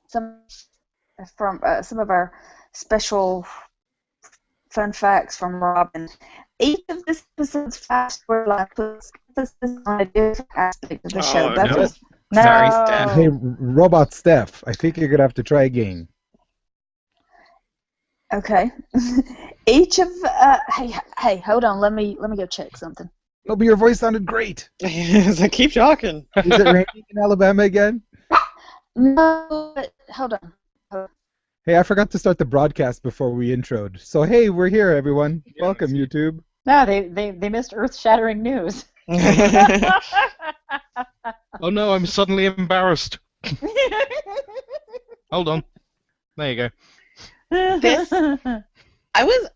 some some of our special fun facts from Robin. Each of this episode's 5 storylines puts emphasis on a different aspect of the show. No. Sorry, Steph. Hey, Robot Steph, I think you're going to have to try again. Okay. Each of hey, hold on. Let me go check something. No, but your voice sounded great. So keep talking. Is it raining in Alabama again? No, but hold on. Hey, I forgot to start the broadcast before we introed. So hey, we're here, everyone. Yes. Welcome, YouTube. No, they missed earth-shattering news. Oh no, I'm suddenly embarrassed. Hold on. There you go. I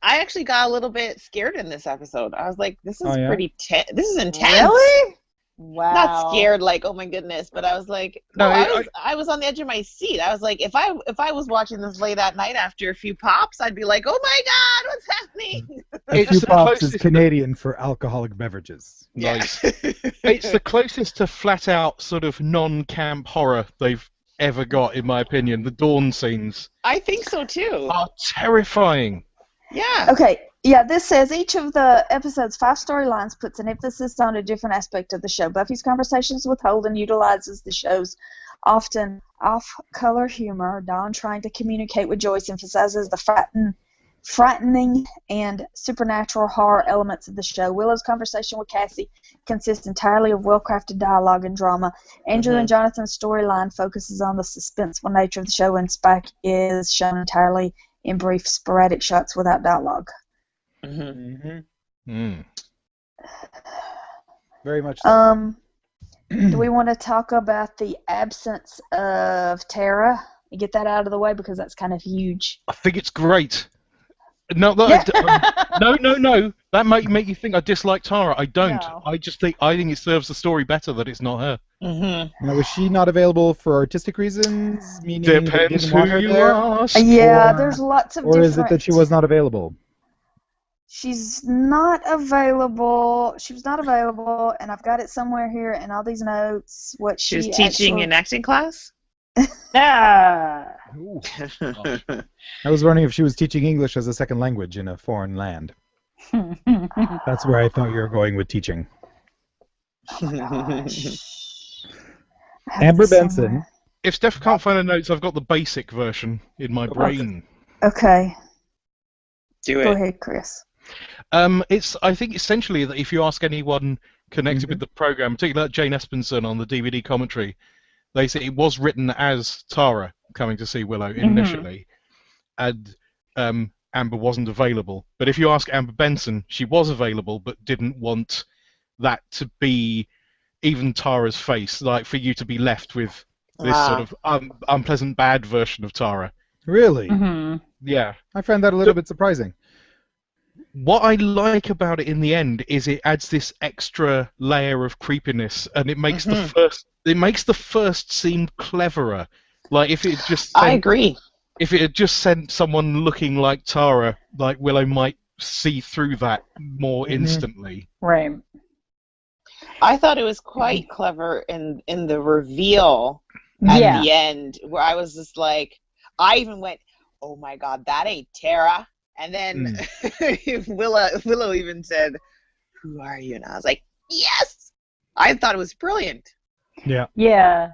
actually got a little bit scared in this episode. I was like, this is this is intense. Really? Wow. Not scared like, oh my goodness, but I was like, I was on the edge of my seat. I was like, if I was watching this late at night after a few pops, I'd be like, oh my god, what's happening? A few pops is Canadian for alcoholic beverages. Right. It's the closest to flat out sort of non-camp horror they've ever got, in my opinion. The dawn scenes. I think so too. Are terrifying. Yeah. Okay. Yeah, this says each of the episode's 5 storylines puts an emphasis on a different aspect of the show. Buffy's conversations with Holden utilizes the show's often off-color humor. Dawn trying to communicate with Joyce emphasizes the frightening and supernatural horror elements of the show. Willow's conversation with Cassie consists entirely of well-crafted dialogue and drama. Andrew and Jonathan's storyline focuses on the suspenseful nature of the show, and Spike is shown entirely in brief, sporadic shots without dialogue. Very much so. Do we want to talk about the absence of Tara and get that out of the way, because that's kind of huge? I think it's great. No, no. That might make you think I dislike Tara. I don't. No. I think it serves the story better that it's not her. Now, was she not available for artistic reasons? Meaning depends who you ask. Yeah, there's lots of. Or is it that she was not available? She's not available. She was not available, and I've got it somewhere here in all these notes. What she was teaching in acting class. Ah. I was wondering if she was teaching English as a second language in a foreign land. That's where I thought you were going with teaching. Oh Amber Benson. If Steph can't find the notes, I've got the basic version in my brain. Okay. Do it. Go ahead, Chris. I think essentially that if you ask anyone connected with the program, particularly like Jane Espenson on the DVD commentary, they say it was written as Tara coming to see Willow initially, and Amber wasn't available. But if you ask Amber Benson, she was available, but didn't want that to be even Tara's face, like for you to be left with this sort of unpleasant bad version of Tara. Really? Yeah. I found that a little bit surprising. What I like about it in the end is it adds this extra layer of creepiness, and it makes the first seem cleverer. Like if it just I agree. If it had just sent someone looking like Tara, like Willow might see through that more instantly. Right. I thought it was quite clever in the reveal at the end, where I was just like, I even went, oh my god, that ain't Tara. And then Willow even said, who are you? And I was like, yes! I thought it was brilliant. Yeah. Yeah.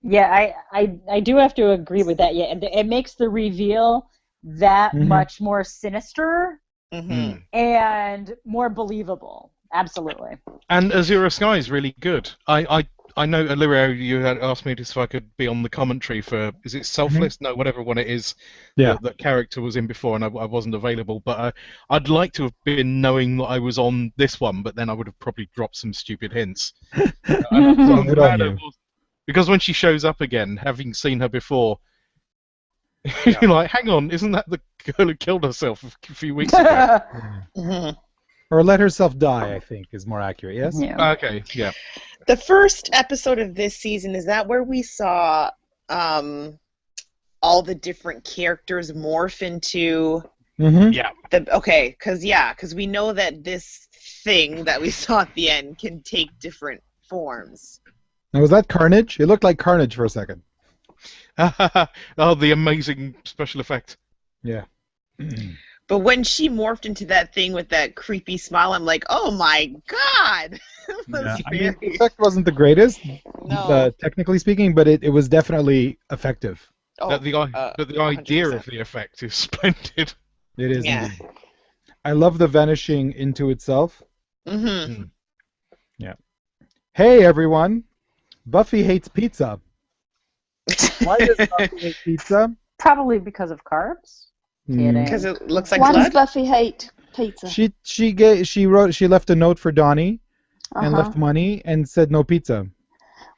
Yeah, I do have to agree with that. Yeah, it makes the reveal that much more sinister and more believable. Absolutely. And Azura Sky is really good. I know, Illyrio, you had asked me if I could be on the commentary for, is it Selfless? No, whatever one it is that character was in before, and I wasn't available. But I'd like to have been knowing that I was on this one, but then I would have probably dropped some stupid hints. Because when she shows up again, having seen her before, you're like, hang on, isn't that the girl who killed herself a few weeks ago? Or let herself die, I think, is more accurate, yes? Yeah. Okay, yeah. The first episode of this season, is that where we saw all the different characters morph into... Yeah. Because we know that this thing that we saw at the end can take different forms. Now, was that Carnage? It looked like Carnage for a second. Oh, the amazing special effect. Yeah. But when she morphed into that thing with that creepy smile, I'm like, oh my god! Yeah. I mean, the effect wasn't the greatest, No. technically speaking, but it was definitely effective. But the idea 100%. of the effect is splendid. It is Yeah. indeed. I love the vanishing into itself. Mm-hmm. Yeah. Hey, everyone. Buffy hates pizza. Why does Buffy hate pizza? Probably because of carbs. Kidding. Because it looks like Why does blood? Buffy hate pizza? She left a note for Donnie and Uh-huh. left money and said no pizza.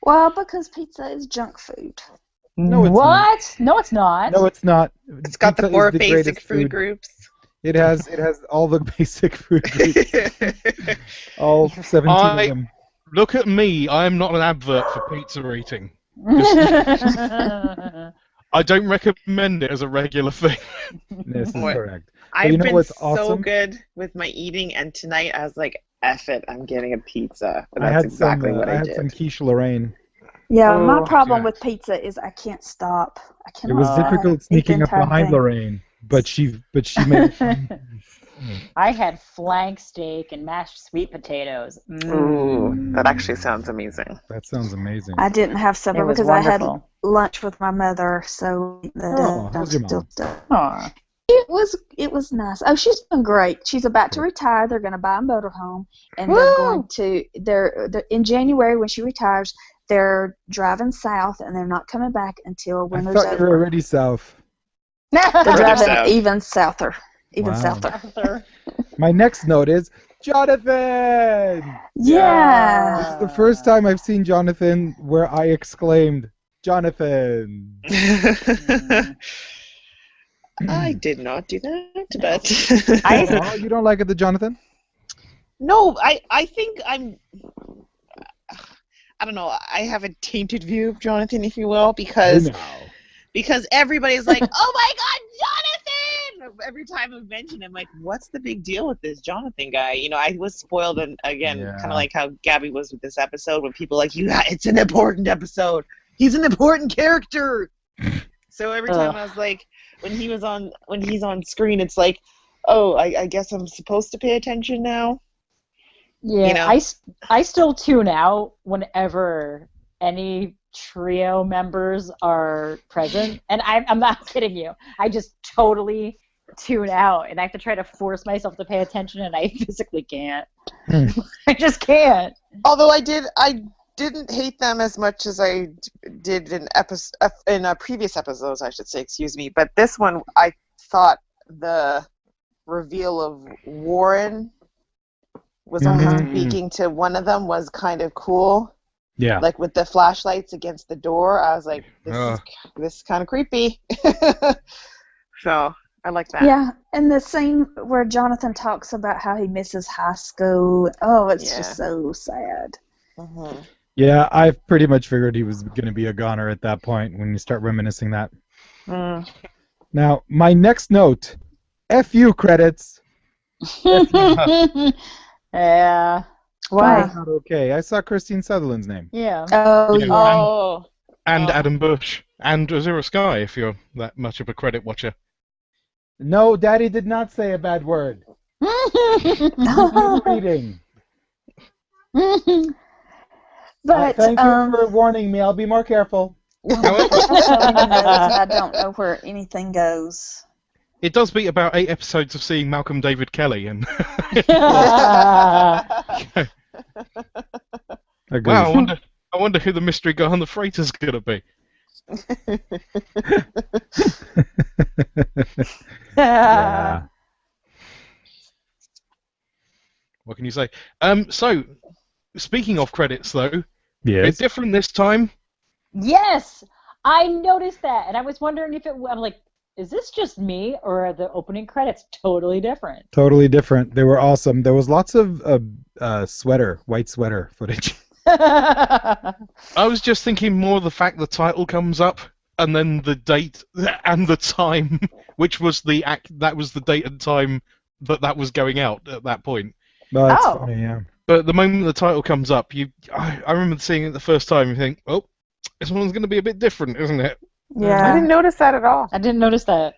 Well, because pizza is junk food. No, it's what? No, it's not. No, it's not. It's got Pizza the 4 is the basic greatest food groups. It has all the basic food groups. All 17 of them. Look at me. I am not an advert for pizza eating. I don't recommend it as a regular thing. This is correct. I've you know been what's so awesome? good with my eating, and tonight I was like, F it, I'm getting a pizza. But I that's had exactly some. what I I had did. some quiche Lorraine. Yeah, Oh, my problem yeah. with pizza is I can't stop. I It cannot was stop. difficult Eat the sneaking up entire behind thing. Lorraine, but she made it. I had flank steak and mashed sweet potatoes. Ooh, that actually sounds amazing. That sounds amazing. I didn't have supper It was because I had wonderful. lunch with my mother, so how's your mom? Aw. It was nice. Oh, she's doing great. She's about to retire. They're going to buy a motorhome, and they're going to they're in January when she retires. They're driving south, and they're not coming back until I winter's thought you were over. already south. They're Further driving south. even souther, even Wow. souther. My next note is Jonathan. Yeah. This is the first time I've seen Jonathan where I exclaimed Jonathan. I did not do that, but Oh, you don't like it, the Jonathan? no, I think I don't know. I have a tainted view of Jonathan, if you will, because everybody's like, "Oh my God, Jonathan!" Every time I mention him, like, "What's the big deal with this Jonathan guy?" You know, I was spoiled, and again, kind of like how Gabby was with this episode, when people are like, it's an important episode. He's an important character." So every time I was like, when he's on screen, it's like, oh, I guess I'm supposed to pay attention now. Yeah, You know? I still tune out whenever any trio members are present, and I'm not kidding you. I just totally tune out, and I have to try to force myself to pay attention, and I physically can't. I just can't. Although I didn't hate them as much as I did in previous episodes, I should say, excuse me. But this one, I thought the reveal of Warren was only speaking to one of them was kind of cool. Yeah. Like with the flashlights against the door, I was like, this is kind of creepy. So I like that. Yeah, and the scene where Jonathan talks about how he misses high school. Oh, it's just so sad. Mm-hmm. Yeah, I pretty much figured he was going to be a goner at that point when you start reminiscing that. Now, my next note, FU credits. Yeah. Why? That's not okay. I saw Christine Sutherland's name. Yeah. Oh, Yeah. yeah. And Adam Bush. And Azura Sky, if you're that much of a credit watcher. No, Daddy did not say a bad word. Reading. But thank you for warning me. I'll be more careful. I don't know where anything goes. It does beat about 8 episodes of seeing Malcolm David Kelly, and Agreed. wow, I wonder who the mystery guy on the freighter's gonna be. Yeah. What can you say? So, speaking of credits, though, a Yes. bit different this time. Yes, I noticed that, and I was wondering if I'm like, is this just me, or are the opening credits totally different? Totally different. They were awesome. There was lots of white sweater footage. I was just thinking more of the fact the title comes up, and then the date and the time, which was that was the date and time that was going out at that point. Well, that's funny, yeah. But the moment the title comes up, I remember seeing it the first time. You think, oh, this one's going to be a bit different, isn't it? Yeah. I didn't notice that at all. I didn't notice that.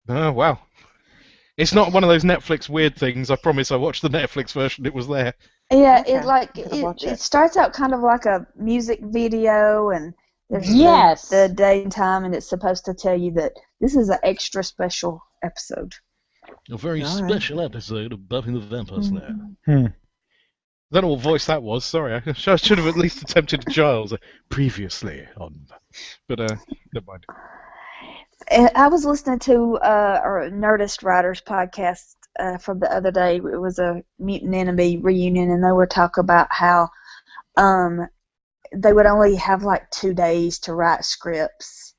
Oh, wow. It's not one of those Netflix weird things. I promise I watched the Netflix version. It was there. Yeah, Okay. it starts out kind of like a music video, and there's the day and time, and it's supposed to tell you that this is an extra special episode. A very special episode of Buffy the Vampire Slayer. Hmm. I don't know what voice that was. Sorry, I should have at least attempted Giles previously on, but never mind. I was listening to a Nerdist Writers podcast from the other day. It was a Mutant Enemy reunion, and they were talking about how they would only have like 2 days to write scripts.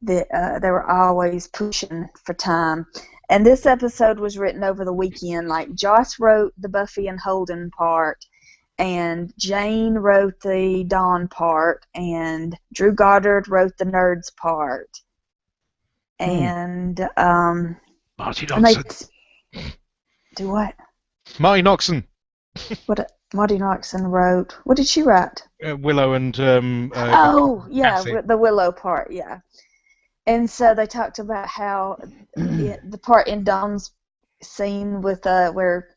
That they were always pushing for time. And this episode was written over the weekend. Like, Joss wrote the Buffy and Holden part, and Jane wrote the Dawn part, and Drew Goddard wrote the Nerds part. And Marty Noxon. Do what? Marty Noxon. What Marty Noxon wrote. What did she write? Willow and the Willow part, yeah. And so they talked about how the part in Dawn's scene with where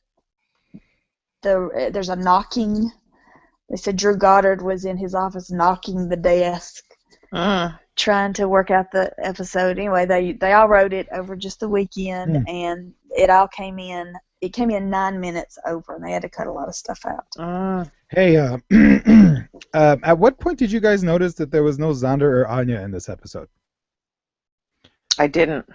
there's a knocking. They said Drew Goddard was in his office knocking the desk, trying to work out the episode. Anyway, they all wrote it over just the weekend, and it all came in. It came in 9 minutes over, and they had to cut a lot of stuff out. Hey, at what point did you guys notice that there was no Xander or Anya in this episode? I didn't.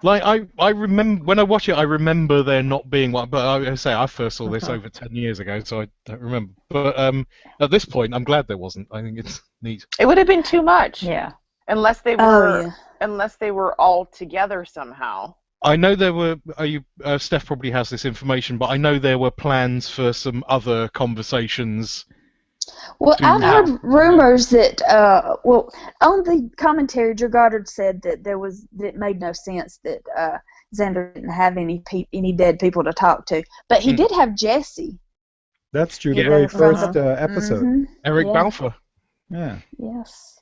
Like, I remember when I watch it, I remember there not being one. But I first saw this over 10 years ago, so I don't remember. But at this point, I'm glad there wasn't. I think it's neat. It would have been too much. Yeah. Unless they were all together somehow. I know there were. Steph probably has this information, but I know there were plans for some other conversations. Well, I've heard rumors that, on the commentary, Drew Goddard said that it made no sense that Xander didn't have any dead people to talk to, but he did have Jesse. That's true. The very first episode. Mm-hmm. Eric Balfour. Yeah. Yes,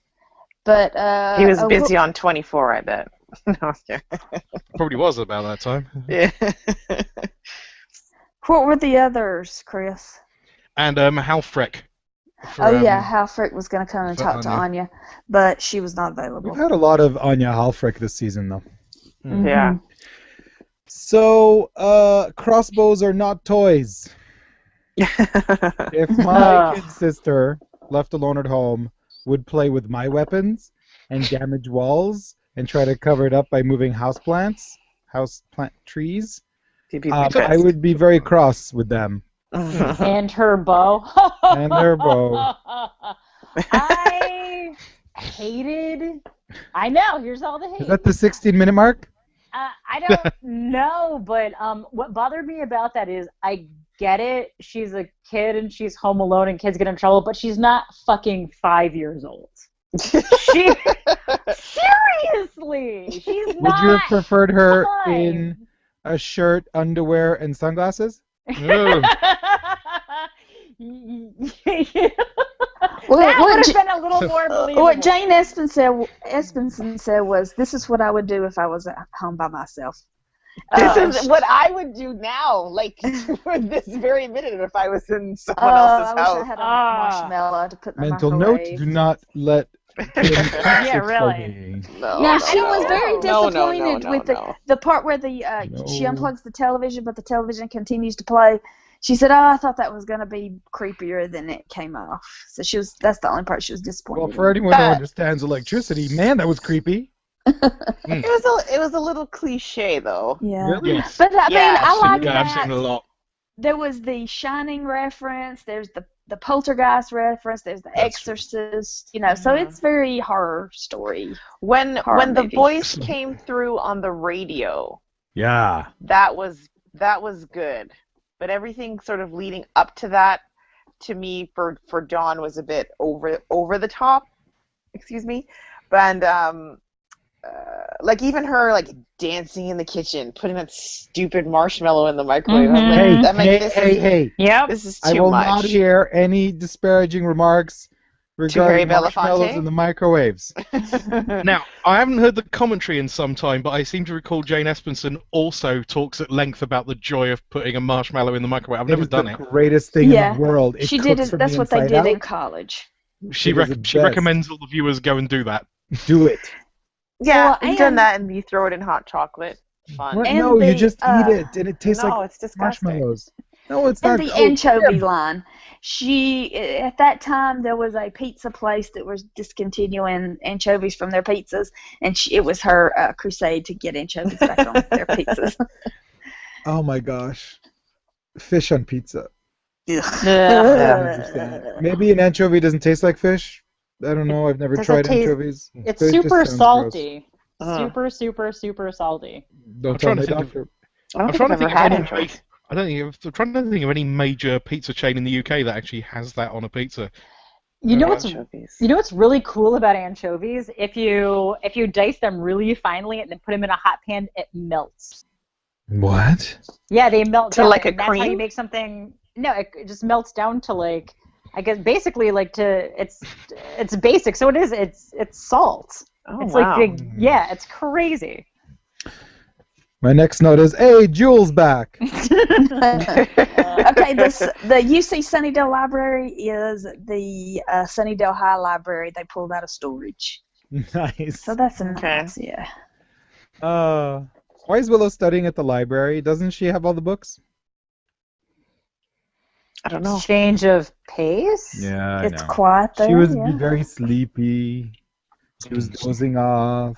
but he was busy on 24, I bet. No, yeah. Probably was about that time. Yeah. What were the others, Chris? And Halfrek. Halfrek was going to come and talk to Anya, but she was not available. We've had a lot of Anya Halfrek this season, though. Mm-hmm. Yeah. So, crossbows are not toys. If my kid sister, left alone at home, would play with my weapons and damage walls and try to cover it up by moving houseplant trees, I would be very cross with them. And her bow. And their bow. I hated. I know. Here's all the hate. Is that the 16-minute mark? I don't know, but what bothered me about that is I get it. She's a kid and she's home alone and kids get in trouble, but she's not fucking 5 years old. Seriously, she's not. Would you have preferred her in a shirt, underwear, and sunglasses? That would have been a little more believable. What Jane Espenson said was, "This is what I would do if I was at home by myself." This is what I would do now, like for this very minute, if I was in someone else's house. I had a marshmallow to put in the Mental microwave. note: do not let. Yeah, really. She was very disappointed with the part where she unplugs the television, but the television continues to play. She said, I thought that was going to be creepier than it came off. So that's the only part she was disappointed Well, for anyone who understands electricity, man, that was creepy. It was a little cliche, though. Yeah. Really? Yes. But I mean, I like I've seen that. a lot. There was the Shining reference, there's the Poltergeist reference, there's the Exorcist, so it's very horror story. When the movie. voice came through on the radio, Yeah. that was good. But everything sort of leading up to that, to me, for Dawn was a bit over the top. Excuse me, and like even her like dancing in the kitchen, putting that stupid marshmallow in the microwave. Mm-hmm. Hey. Yep. This is too much. I will not hear any disparaging remarks regarding marshmallows in the microwaves. Now, I haven't heard the commentary in some time, but I seem to recall Jane Espenson also talks at length about the joy of putting a marshmallow in the microwave. I've never done it. It's the greatest thing in the world. It she did it. That's what they did in college. She recommends all the viewers go and do that. Do it. Yeah, you've done that, and you throw it in hot chocolate. Fun. What? No, you just eat it, and it tastes like it's marshmallows. No, it's not. And the anchovy line. At that time, there was a pizza place that was discontinuing anchovies from their pizzas, and it was her crusade to get anchovies back on their pizzas. Oh my gosh. Fish on pizza. Ugh. I don't understand it. Maybe an anchovy doesn't taste like fish. I don't know. I've never tried anchovies. It's super salty. Super, super, super salty. Don't tell me, doctor. I'm trying to think of any. I'm trying to think of any major pizza chain in the UK that actually has that on a pizza. You know what's really cool about anchovies? If you dice them really finely and then put them in a hot pan, it melts. What? Yeah, they melt to down, like a that's cream. How you make something. No, it just melts down to like, I guess basically like it's basic. So it is. It's salt. Oh, it's wow. like it's crazy. My next note is, hey, Jules back. Okay, the UC Sunnydale Library is the Sunnydale High Library. They pulled out of storage. Nice. So that's nice, yeah. Why is Willow studying at the library? Doesn't she have all the books? I don't know. Change of pace? Yeah, it's quiet there. She was very sleepy. She was dozing off.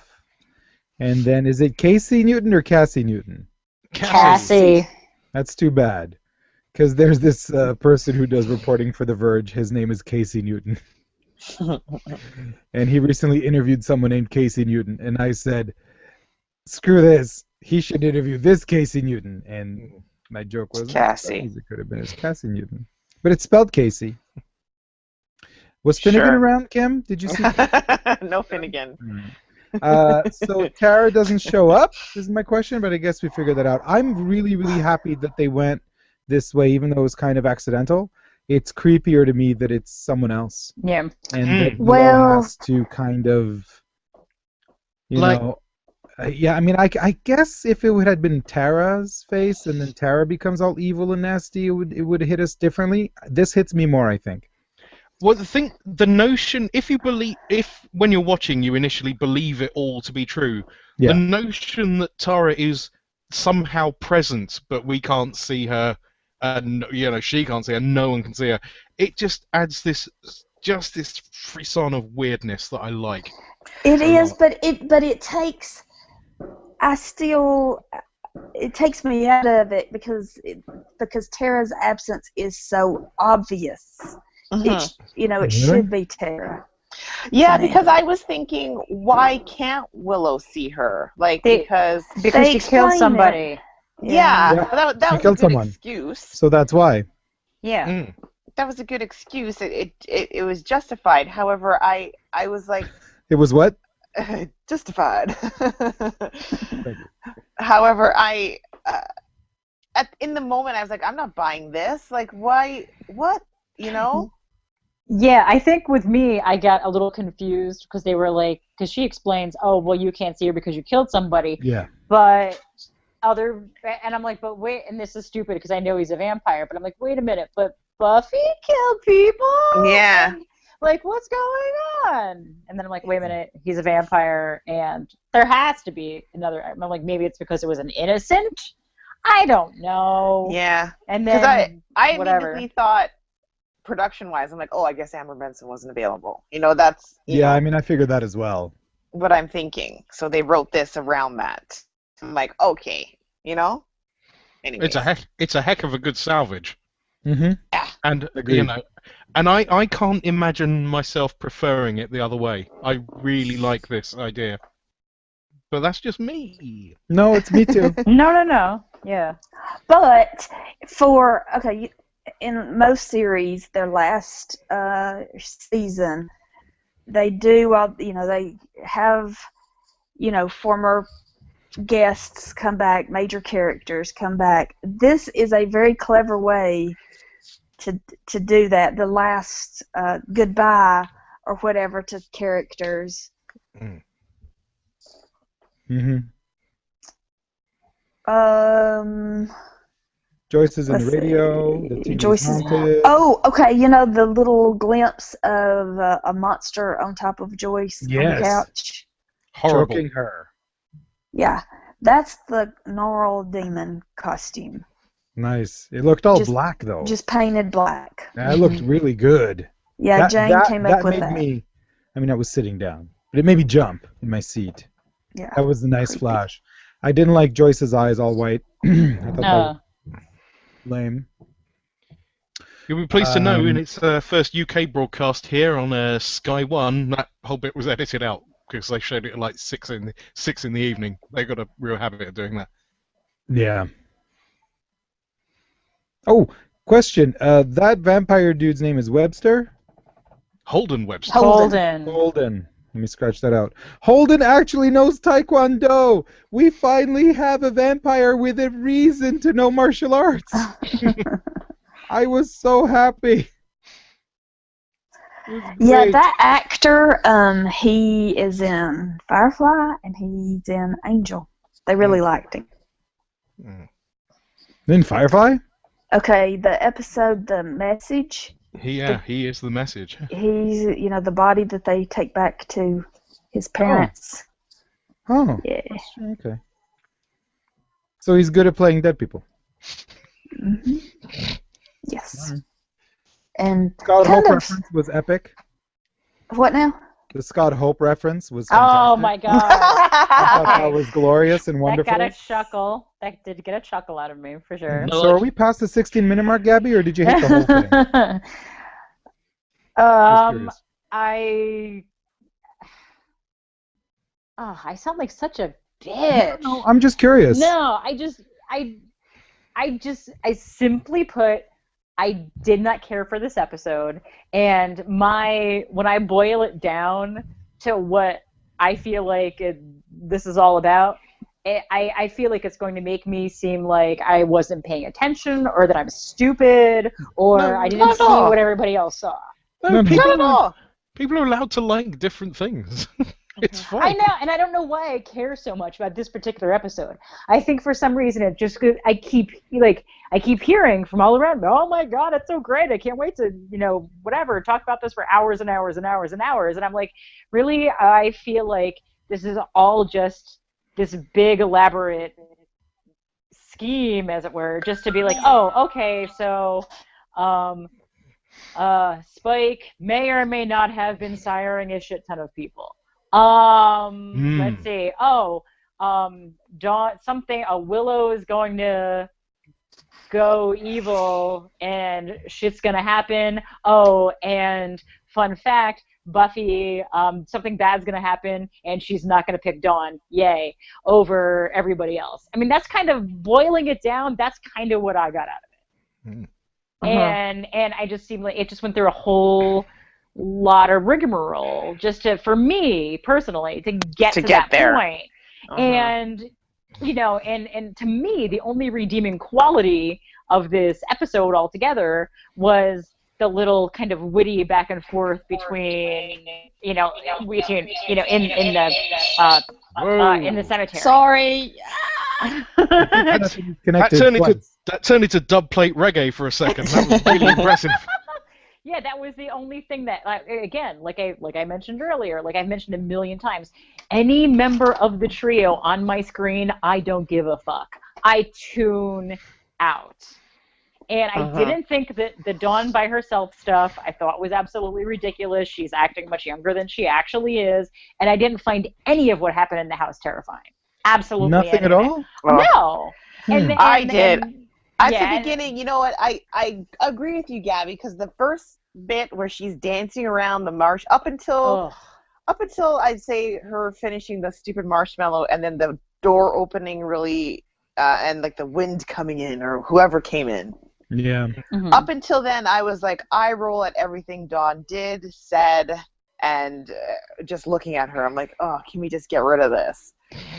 And then, is it Casey Newton or Cassie Newton? Cassie. That's too bad. Because there's this person who does reporting for The Verge. His name is Casey Newton. And he recently interviewed someone named Casey Newton. And I said, screw this. He should interview this Casey Newton. And my joke was, Cassie. It could have been his Cassie Newton. But it's spelled Casey. Was Finnegan around, Kim? Did you see? No Finnegan. So Tara doesn't show up, is my question, but I guess we figured that out. I'm really, really happy that they went this way, even though it was kind of accidental. It's creepier to me that it's someone else. Yeah. And that Will has to kind of, you know... yeah, I mean, I guess if it had been Tara's face and then Tara becomes all evil and nasty, it would hit us differently. This hits me more, I think. Well, the notion, if when you're watching you initially believe it all to be true, the notion that Tara is somehow present but we can't see her, and she can't see her, no one can see her, it just adds this frisson of weirdness that I like. It is, but it takes. It takes me out of it because Tara's absence is so obvious. It should be Tara. Yeah, because I was thinking, why can't Willow see her? Because she killed somebody. Yeah. But that was a good excuse. So that's why. Yeah. That was a good excuse. It was justified. However, I was like... It was what? Justified. However, in the moment, I was like, I'm not buying this. Like, why? What? Yeah, I think with me, I got a little confused because they were like, because she explains, oh, well, you can't see her because you killed somebody. Yeah. And I'm like, but wait, and this is stupid because I know he's a vampire, but I'm like, wait a minute, but Buffy killed people? Yeah. Like, what's going on? And then I'm like, wait a minute, he's a vampire, and there has to be another. I'm like, maybe it's because it was an innocent? I don't know. Yeah. And then, I immediately thought, production-wise, I'm like, oh, I guess Amber Benson wasn't available. That's... I mean, I figured that as well. What I'm thinking. So they wrote this around that. I'm like, okay, Anyways. It's a heck of a good salvage. Mm-hmm. Yeah. And, Agreed. And I can't imagine myself preferring it the other way. I really like this idea. But that's just me. No, it's me too. No. Yeah. But in most series, their last season, they do, they have, former guests come back, major characters come back. This is a very clever way to do that. The last goodbye or whatever to characters. Joyce is in the radio. The TV Joyce is haunted. Oh, okay. You know the little glimpse of a monster on top of Joyce on the couch? Horrible. Choking her. Yeah. That's the Gnarl Demon costume. Nice. It looked all black, though. Just painted black. That looked really good. Yeah, Jane came up with that. That made me... I mean, I was sitting down. But it made me jump in my seat. Yeah. That was a nice flash. I didn't like Joyce's eyes all white. I thought that was lame. You'll be pleased to know in its first UK broadcast here on Sky One, that whole bit was edited out because they showed it at like 6 in the evening. They got a real habit of doing that. Yeah. Oh, question. That vampire dude's name is Webster? Holden Webster. Holden. Let me scratch that out. Holden actually knows Taekwondo. We finally have a vampire with a reason to know martial arts. I was so happy. Yeah, that actor, he is in Firefly and he's in Angel. They really liked him. In Firefly? Okay, the episode, The Message. He is the message. He's, the body that they take back to his parents. Oh. Yeah. Okay. So he's good at playing dead people. Mm-hmm. Yes. And Scott Hope reference was epic. What now? The Scott Hope reference was fantastic. Oh my god. I thought that was glorious and wonderful. That got a chuckle. That did get a chuckle out of me, for sure. So are we past the 16-minute mark, Gabby, or did you hit the whole thing? I sound like such a bitch. No, I'm just curious. No, I simply put, I did not care for this episode, and when I boil it down to what I feel like this is all about, I feel like it's going to make me seem like I wasn't paying attention, or that I'm stupid, or I didn't see what everybody else saw. No, people are allowed to like different things. It's fine. I know, and I don't know why I care so much about this particular episode. I think for some reason I keep hearing from all around me, oh my god, it's so great, I can't wait to, talk about this for hours and hours and hours and hours. And I'm like, really? I feel like this is all just this big elaborate scheme, as it were, just to be like, oh, okay, so Spike may or may not have been siring a shit ton of people. Let's see. Willow is going to go evil and shit's gonna happen. Oh, and fun fact, Buffy, something bad's gonna happen and she's not gonna pick Dawn, yay, over everybody else. I mean, that's kind of boiling it down, that's kind of what I got out of it. And I just seemed like it just went through a whole lot of rigmarole for me personally to get to that there. point. And and to me the only redeeming quality of this episode altogether was the little kind of witty back and forth between in the cemetery. Sorry. That turned into dub plate reggae for a second. That was really impressive. Yeah, that was the only thing that, again, like I mentioned earlier, like I've mentioned a million times, any member of the trio on my screen, I don't give a fuck. I tune out. And I didn't think that the Dawn by herself stuff I thought was absolutely ridiculous. She's acting much younger than she actually is. And I didn't find any of what happened in the house terrifying. Absolutely nothing at all? No. I did. At the beginning, you know what? I agree with you, Gabby, because the first bit where she's dancing around the marsh up until I'd say her finishing the stupid marshmallow and then the door opening really and like the wind coming in or whoever came in. Yeah. Up until then, I was like, eye roll at everything Dawn did, said, and just looking at her, I'm like, oh, can we just get rid of this?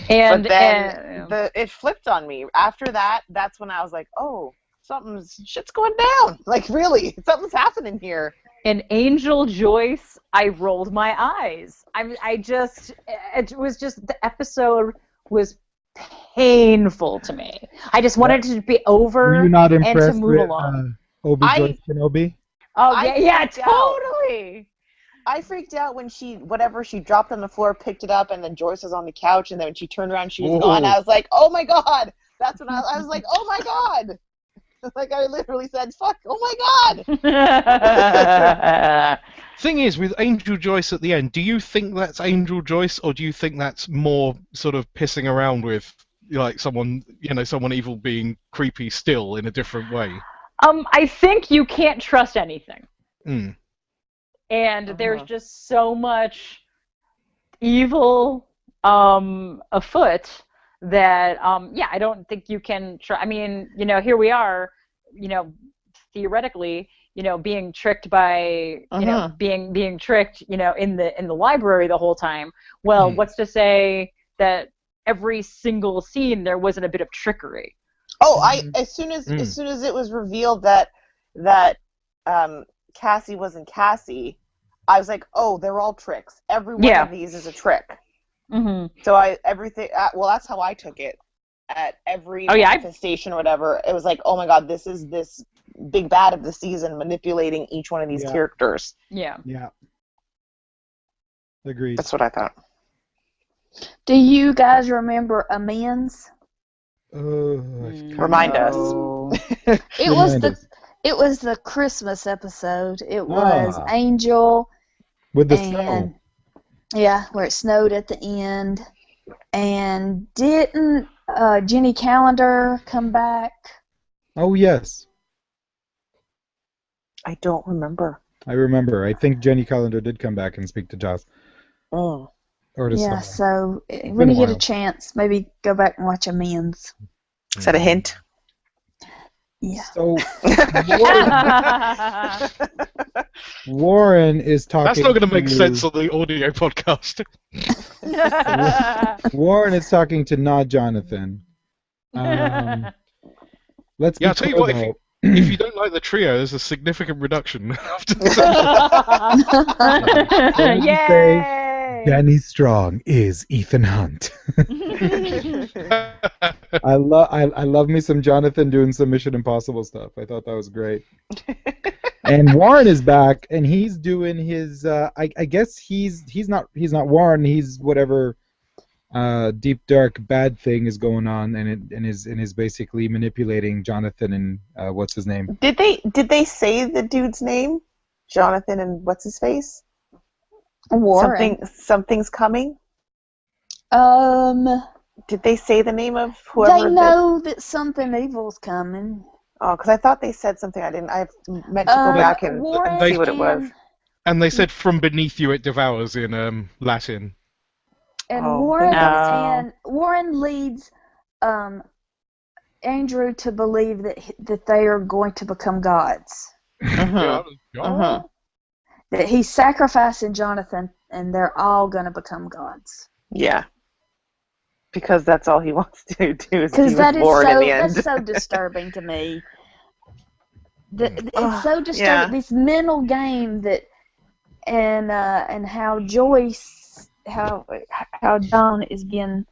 But then it flipped on me. After that, that's when I was like, oh, shit's going down. Like, really, something's happening here. And Angel Joyce, I rolled my eyes. It was just, the episode was painful to me. I just wanted it to be over. Were you not and to impressed move with along. Joyce Kenobi? Oh, I yeah, freaked out. totally. I freaked out when she dropped on the floor, picked it up, and then Joyce was on the couch, and then when she turned around, she was gone. I was like, oh my god! That's when I was like, oh my god! Like, I literally said, fuck, oh my god! Thing is, with Angel Joyce at the end, do you think that's Angel Joyce, or do you think that's more sort of pissing around with, like, someone evil being creepy still in a different way? I think you can't trust anything. Mm. And there's just so much evil afoot that I don't think you can I mean, here we are, theoretically, being tricked by being tricked, in the library the whole time. Well, what's to say that every single scene there wasn't a bit of trickery? Oh, as soon as it was revealed that Cassie wasn't Cassie, I was like, oh, they're all tricks. Every one of these is a trick. Mm-hmm. So that's how I took it. At every manifestation or whatever, it was like, oh my god, this is this big bad of the season manipulating each one of these characters. Yeah. Yeah. Agreed. That's what I thought. Do you guys remember Amends? Remind us. It was the Christmas episode. It was Angel with the snow. Yeah, where it snowed at the end. And didn't Jenny Calendar come back? Oh, yes. I don't remember. I remember. I think Jenny Calendar did come back and speak to Joss. Oh. Or to yeah, someone. So when you get a chance, maybe go back and watch Amends. Is that a hint? Yeah. So Warren is talking. That's not going to make sense on the audio podcast. Warren is talking to not Jonathan. Let's I'll tell you what. If you don't like the trio, there's a significant reduction. Yay! Danny Strong is Ethan Hunt. I love me some Jonathan doing some Mission Impossible stuff. I thought that was great. And Warren is back, and he's doing his. I guess he's not Warren. He's whatever deep dark bad thing is going on, and is basically manipulating Jonathan and what's his name. Did they say the dude's name? Jonathan and what's his face? Warren. Something's coming. Did they say the name of whoever? They know that something evil's coming. Oh, because I thought they said something. I meant to go back and see what it was. And they said, "From beneath you it devours" in Latin. And Warren leads Andrew to believe that they are going to become gods. That he's sacrificing Jonathan, and they're all going to become gods. Yeah. Because that's all he wants to do is be bored in the end. That's so disturbing to me. It's so disturbing. This mental game that, and how Joyce, how John is being.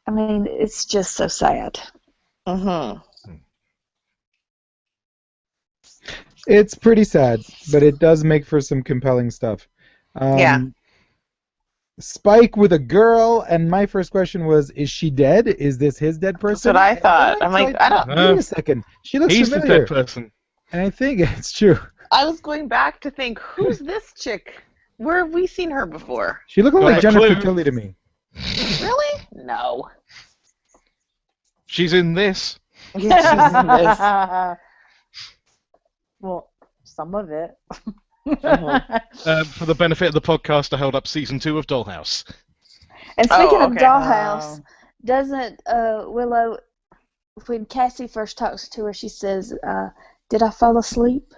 I mean, it's just so sad. It's pretty sad, but it does make for some compelling stuff. Spike with a girl, and my first question was, is she dead? Is this his dead person? That's what I thought. I'm like, I don't know. Wait a second. She looks He's familiar. the dead person. And I think it's true. I was going back to think, who's this chick? Where have we seen her before? She looked like Jennifer Tilly to me. Really? No. She's in this. Yeah, she's in this. Well, some of it. For the benefit of the podcast, I held up season 2 of Dollhouse. And speaking of Dollhouse, doesn't Willow, when Cassie first talks to her, she says, "Did I fall asleep?"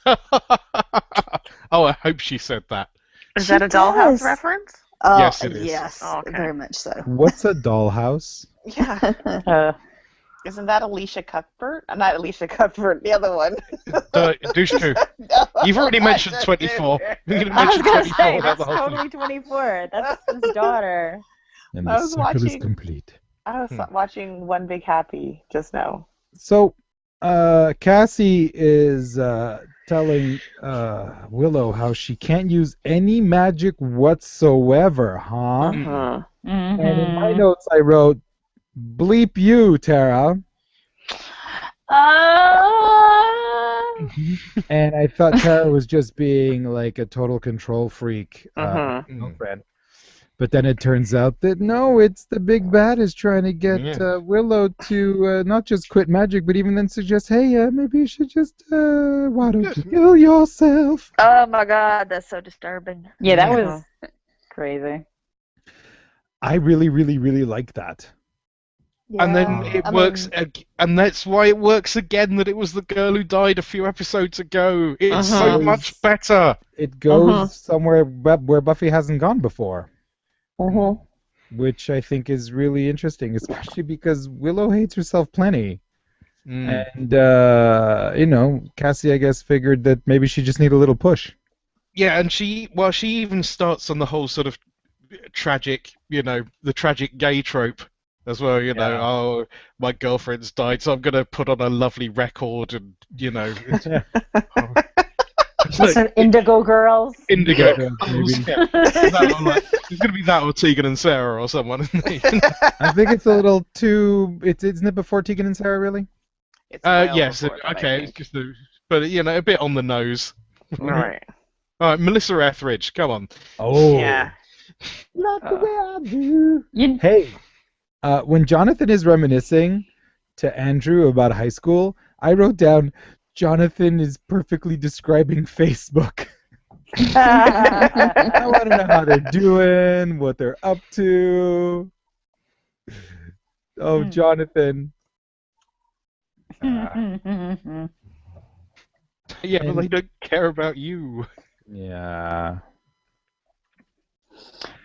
Oh, I hope she said that. Is that a Dollhouse reference? Yes, it is. Yes, very much so. What's a dollhouse? Yeah. Isn't that Alicia Cuthbert? Not Alicia Cuthbert, the other one. Dushku. No, You've already not mentioned 24. You're going to I was mention gonna 24 say without that's the whole totally 24. That's his daughter. And I the was circle is watching- complete. I was watching One Big Happy just now. So, Cassie is telling Willow how she can't use any magic whatsoever, huh? Uh-huh. And in my notes I wrote, bleep you, Tara. And I thought Tara was just being like a total control freak girlfriend. But then it turns out that no, it's the big bad is trying to get Willow to not just quit magic, but even then suggest, hey, maybe you should just, why don't you kill yourself? Oh my God, that's so disturbing. Yeah, that was crazy. I really, really, really like that. Yeah, And then it works, and that's why it works again that it was the girl who died a few episodes ago. It's so much better. It goes somewhere where Buffy hasn't gone before. Which I think is really interesting, especially because Willow hates herself plenty. And, Cassie, I guess, figured that maybe she just need a little push. Yeah, and she even starts on the whole sort of tragic, the tragic gay trope as well, oh, my girlfriend's died, so I'm going to put on a lovely record and, It's like, Indigo Girls. Indigo Girls, maybe. Yeah. It's going to be that or Tegan and Sarah or someone, isn't it? I think it's a little too... Isn't it before Tegan and Sarah, really? Yes, okay. It's just but, a bit on the nose. All right. All right, Melissa Etheridge, come on. Oh. Yeah. Not the way I do. Hey, when Jonathan is reminiscing to Andrew about high school, I wrote down, Jonathan is perfectly describing Facebook. I want to know how they're doing, what they're up to. Oh, Jonathan. Yeah, but they don't care about you. Yeah.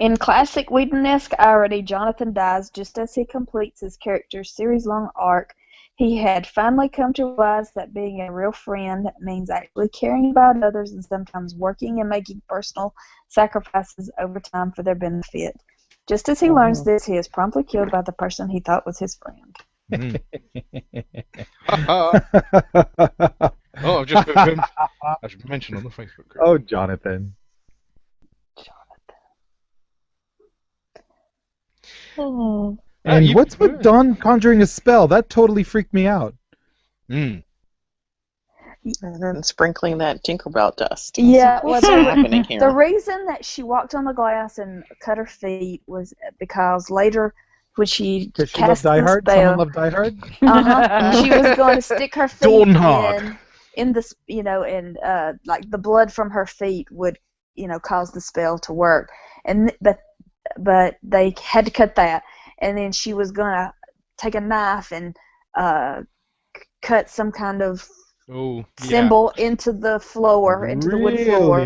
In classic Whedon-esque irony, Jonathan dies just as he completes his character's series-long arc. He had finally come to realize that being a real friend means actually caring about others and sometimes working and making personal sacrifices over time for their benefit. Just as he learns this, he is promptly killed by the person he thought was his friend. I've just heard him. I should mention on the Facebook group. Oh, Jonathan. And what's with Dawn conjuring a spell? That totally freaked me out. And then sprinkling that Tinkerbell dust. Yeah, what's happening here? The reason that she walked on the glass and cut her feet was because later, when she cast Die the Hard? spell, Someone loved Die Hard? she was going to stick her feet Dawnhard. in the, and like the blood from her feet would, cause the spell to work, but they had to cut that. And then she was going to take a knife and cut some kind of symbol into the floor, into the wood floor.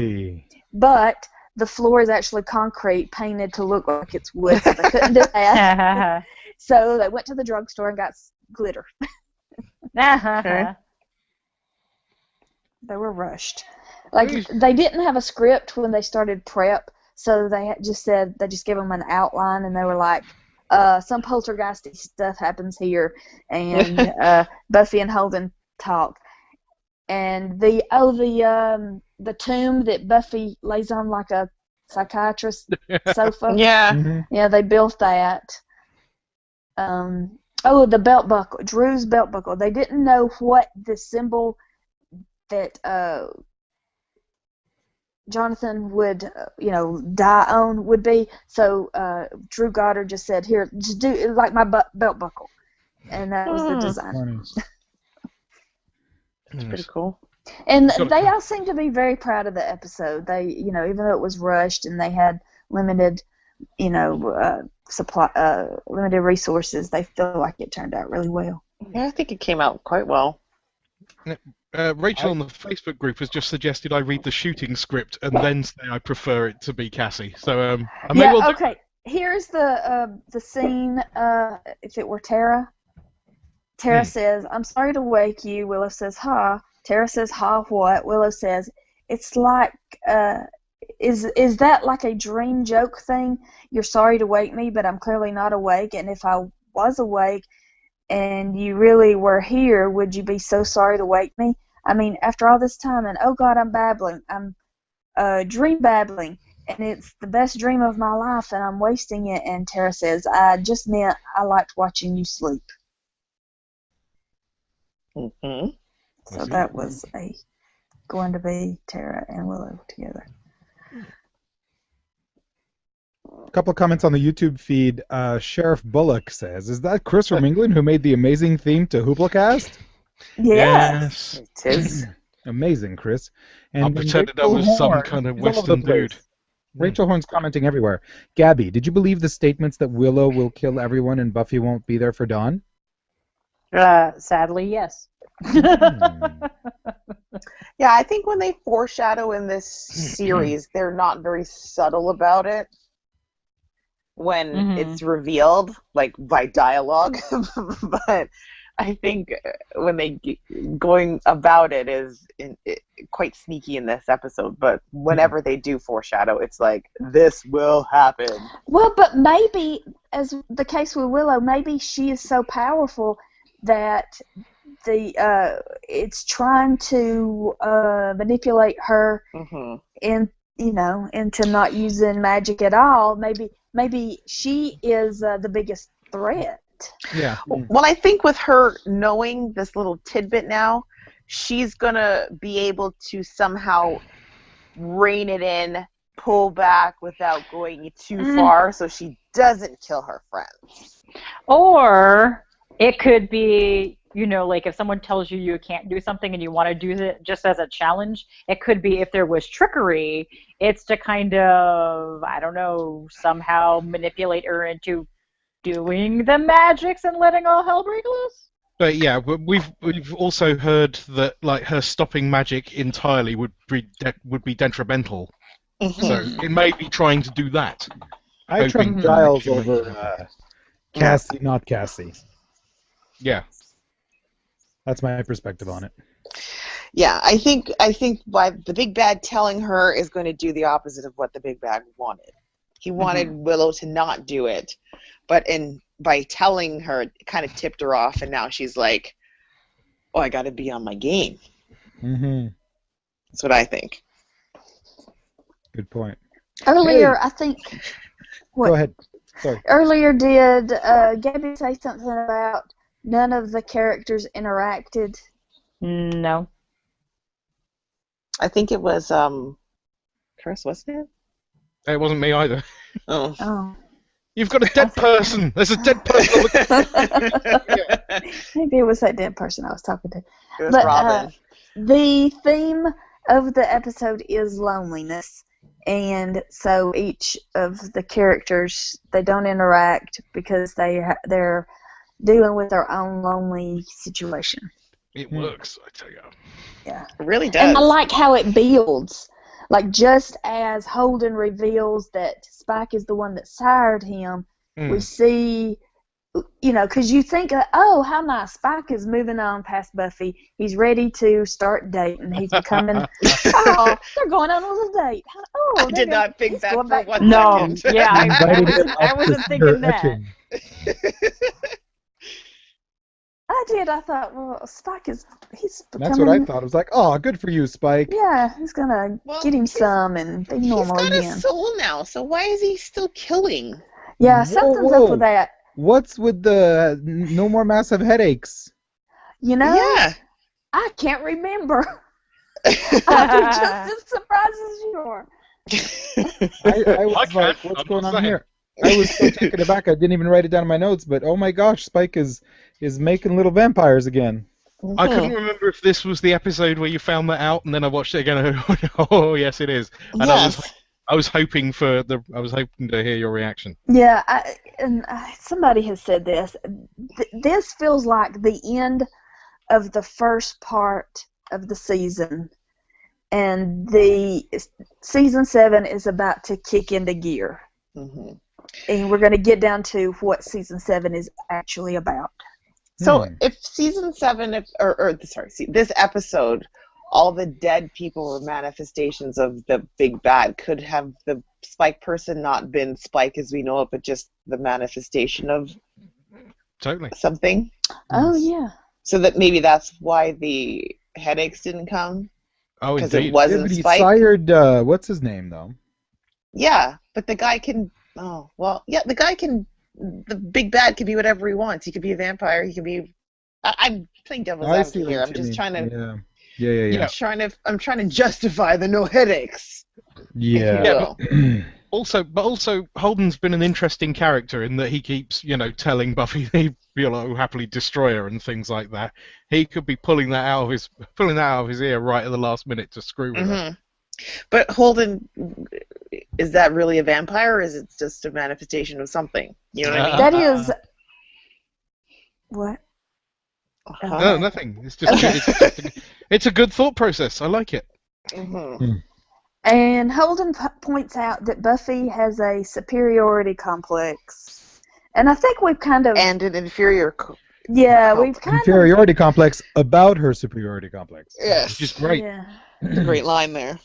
But the floor is actually concrete painted to look like it's wood, so they couldn't do that. So they went to the drugstore and got glitter. Okay. They were rushed. Like, they didn't have a script when they started prep, so they just gave them an outline, and they were like, some poltergeisty stuff happens here, and Buffy and Holden talk. And the the tomb that Buffy lays on like a psychiatrist sofa. Yeah, they built that. The belt buckle, Drew's belt buckle. They didn't know what the symbol that Jonathan would, die on would be. So Drew Goddard just said, "Here, just do it like my belt buckle," and that was the design. That's pretty cool. And they all seem to be very proud of the episode. They, even though it was rushed and they had limited, limited resources, they feel like it turned out really well. Yeah, I think it came out quite well. Rachel on the Facebook group has just suggested I read the shooting script and then say I prefer it to be Cassie. So I may well do. Okay. Here's the scene. If it were Tara Tara says, I'm sorry to wake you. Willow says, ha. Tara says, ha, what? Willow says, it's like, is that like a dream joke thing? You're sorry to wake me, but I'm clearly not awake. And if I was awake and you really were here, would you be so sorry to wake me? I mean, after all this time, and oh God, I'm babbling. I'm dream babbling. And it's the best dream of my life, and I'm wasting it. And Tara says, I just meant I liked watching you sleep. Mm-hmm. So that was going to be Tara and Willow together. A couple of comments on the YouTube feed. Sheriff Bullock says, is that Chris from England who made the amazing theme to PotentialCast? Yes. It is. Amazing, Chris. And I pretended I was some kind of Western dude. Rachel Horn's commenting everywhere. Gabby, did you believe the statements that Willow will kill everyone and Buffy won't be there for Dawn? Sadly, yes. Yeah, I think when they foreshadow in this series, they're not very subtle about it when it's revealed, like by dialogue. But I think when they going about it is quite sneaky in this episode. But whenever they do foreshadow, it's like, this will happen. Well, but maybe, as the case with Willow, maybe she is so powerful that it's trying to manipulate her into not using magic at all. Maybe she is the biggest threat. Yeah. Well, I think with her knowing this little tidbit now, she's gonna be able to somehow rein it in, pull back without going too far, so she doesn't kill her friends. Or it could be, like if someone tells you you can't do something and you want to do it just as a challenge, it could be if there was trickery, it's to kind of, I don't know, somehow manipulate her into doing the magics and letting all hell break loose. But yeah, we've also heard that like her stopping magic entirely would be detrimental. So it may be trying to do that. I trust Giles over Cassie, not Cassie. Yeah. That's my perspective on it. Yeah, I think by the big bad telling her is going to do the opposite of what the big bad wanted. He wanted Willow to not do it, but by telling her, it kind of tipped her off, and now she's like, "Oh, I got to be on my game." That's what I think. Good point. Earlier, I think. What? Go ahead. Sorry. Earlier, did Gabby say something about none of the characters interacted? No. I think it was Chris, wasn't it? It wasn't me either. Oh. You've got a dead person. There's a dead person on the Maybe it was that dead person I was talking to. It was Robin. The theme of the episode is loneliness, and so each of the characters, they don't interact because they're dealing with their own lonely situation. It works, I tell you. Yeah, it really does. And I like how it builds. Like, just as Holden reveals that Spike is the one that sired him, we see, because you think, oh, how nice. Spike is moving on past Buffy. He's ready to start dating. He's becoming, oh, they're going on a little date. Oh, I did not think that for 1 second. No, yeah, I wasn't thinking that. I did. I thought, well, Spike he's becoming... That's what I thought. I was like, oh, good for you, Spike. Yeah, he's going to get him some and be normal again. He's got a soul now, so why is he still killing? Yeah, something's up with that. What's with the no more massive headaches? Yeah. I can't remember. I'd be just as surprised as you are. I was like, what's going on here? I was so taken aback I didn't even write it down in my notes, but oh my gosh, Spike is making little vampires again. I couldn't remember if this was the episode where you found that out, and then I watched it again and oh yes it is. And yes. I was hoping to hear your reaction. Yeah, somebody has said this. This feels like the end of the first part of the season, and the season 7 is about to kick into gear. And we're going to get down to what season 7 is actually about. So if season 7, this episode, all the dead people were manifestations of the big bad, could have the Spike person not been Spike as we know it, but just the manifestation of something? Oh, yeah. So that maybe that's why the headaches didn't come? Oh, because indeed. it wasn't he Spike. sired, what's his name, though? Yeah, but the guy can... Oh, well, yeah, the guy can... The big bad can be whatever he wants. He could be a vampire. He can be... I'm playing devil's advocate here. I'm just trying to... Yeah. I'm trying to justify the no headaches. Yeah. But also Holden's been an interesting character in that he keeps, telling Buffy he'll happily destroy her and things like that. He could be pulling that out of his ear right at the last minute to screw with her. But Holden, is that really a vampire, or is it just a manifestation of something? You know what I mean? That is... What? No, nothing. It's just it's a good thought process. I like it. And Holden points out that Buffy has a superiority complex, and I think we've kind of an inferior. We've kind inferiority complex about her superiority complex. Yes, which is great. Yeah. It's a great line there.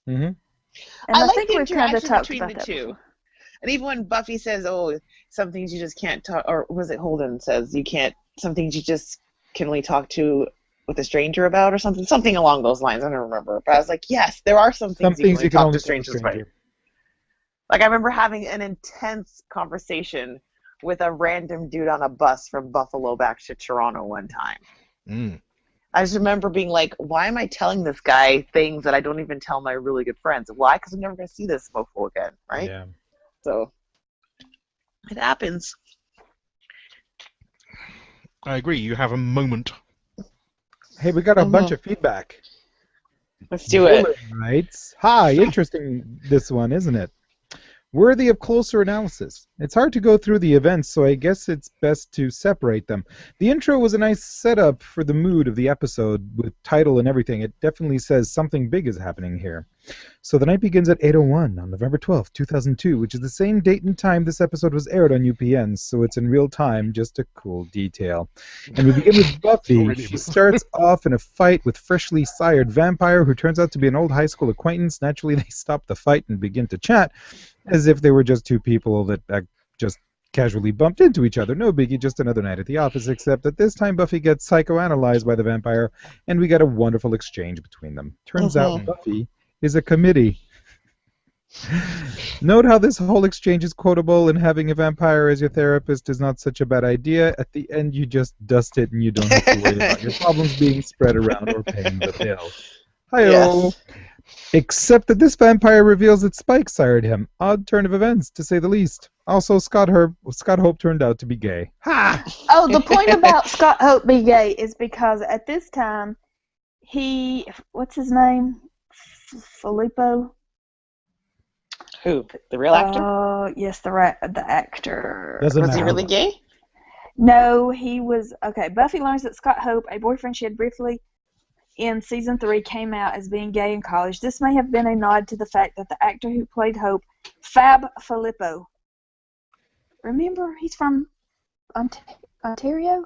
And I like think the we've kind of interaction talked between about the that two. before. And even when Buffy says, "Oh, some things you just can't talk," or was it Holden says you can't? Some things you just can only talk to with a stranger about, or something along those lines. I don't remember, but I was like, yes, there are some things you can only talk to strangers about. Like I remember having an intense conversation with a random dude on a bus from Buffalo back to Toronto one time. I just remember being like, why am I telling this guy things that I don't even tell my really good friends? Why? Because I'm never going to see this mofo again, right? Yeah. So it happens. I agree. You have a moment. Hey, we got a bunch of feedback. Let's do it. Right. Hi, interesting this one, isn't it? Worthy of closer analysis. It's hard to go through the events, so I guess it's best to separate them. The intro was a nice setup for the mood of the episode, with title and everything. It definitely says something big is happening here. So the night begins at 8:01 on November 12th, 2002, which is the same date and time this episode was aired on UPN, so it's in real time, just a cool detail. And we begin with Buffy. She starts off in a fight with freshly sired vampire who turns out to be an old high school acquaintance. Naturally, they stop the fight and begin to chat, as if they were just two people that just casually bumped into each other. No biggie, just another night at the office, except that this time Buffy gets psychoanalyzed by the vampire, and we get a wonderful exchange between them. Turns out Buffy is a committee. Note how this whole exchange is quotable, and having a vampire as your therapist is not such a bad idea. At the end, you just dust it, and you don't have to worry about your problems being spread around or paying the bill. Hi-oh! Yes. Except that this vampire reveals that Spike sired him. Odd turn of events, to say the least. Also, Scott Hope turned out to be gay. Ha! Oh, the point about Scott Hope being gay is because at this time, what's his name? Filippo? Who? The real actor? Oh, yes, the actor. Was he really gay? No, he was... Okay, Buffy learns that Scott Hope, a boyfriend she had briefly in Season 3, came out as being gay in college. This may have been a nod to the fact that the actor who played Hope, Fab Filippo... Remember, he's from Ontario?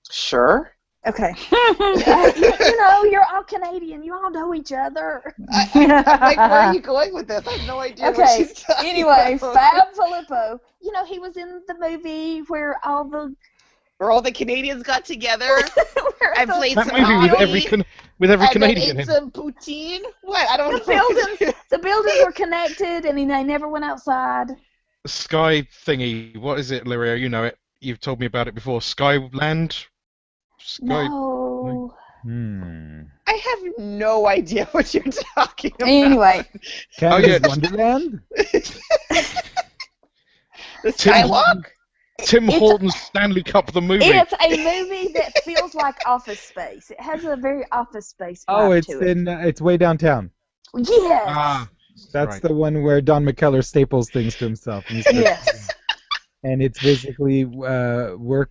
Sure. Okay. You're all Canadian. You all know each other. I'm like, where are you going with this? I have no idea what she's talking anyway, about. Fab Filippo. He was in the movie where all the Canadians got together and played that some movie with every Canadian and in some poutine. What? I don't know. The buildings were connected, and they never went outside. Sky thingy. What is it, Lyria? You know it. You've told me about it before. Skyland. No. I have no idea what you're talking about. Anyway. Canada's Wonderland? The Skywalk? Tim Horton's Stanley Cup the movie. It's a movie that feels like Office Space. It has a very Office Space vibe to it. It's way downtown. Yes. That's the one where Don McKellar staples things to himself. Yes. And it's basically work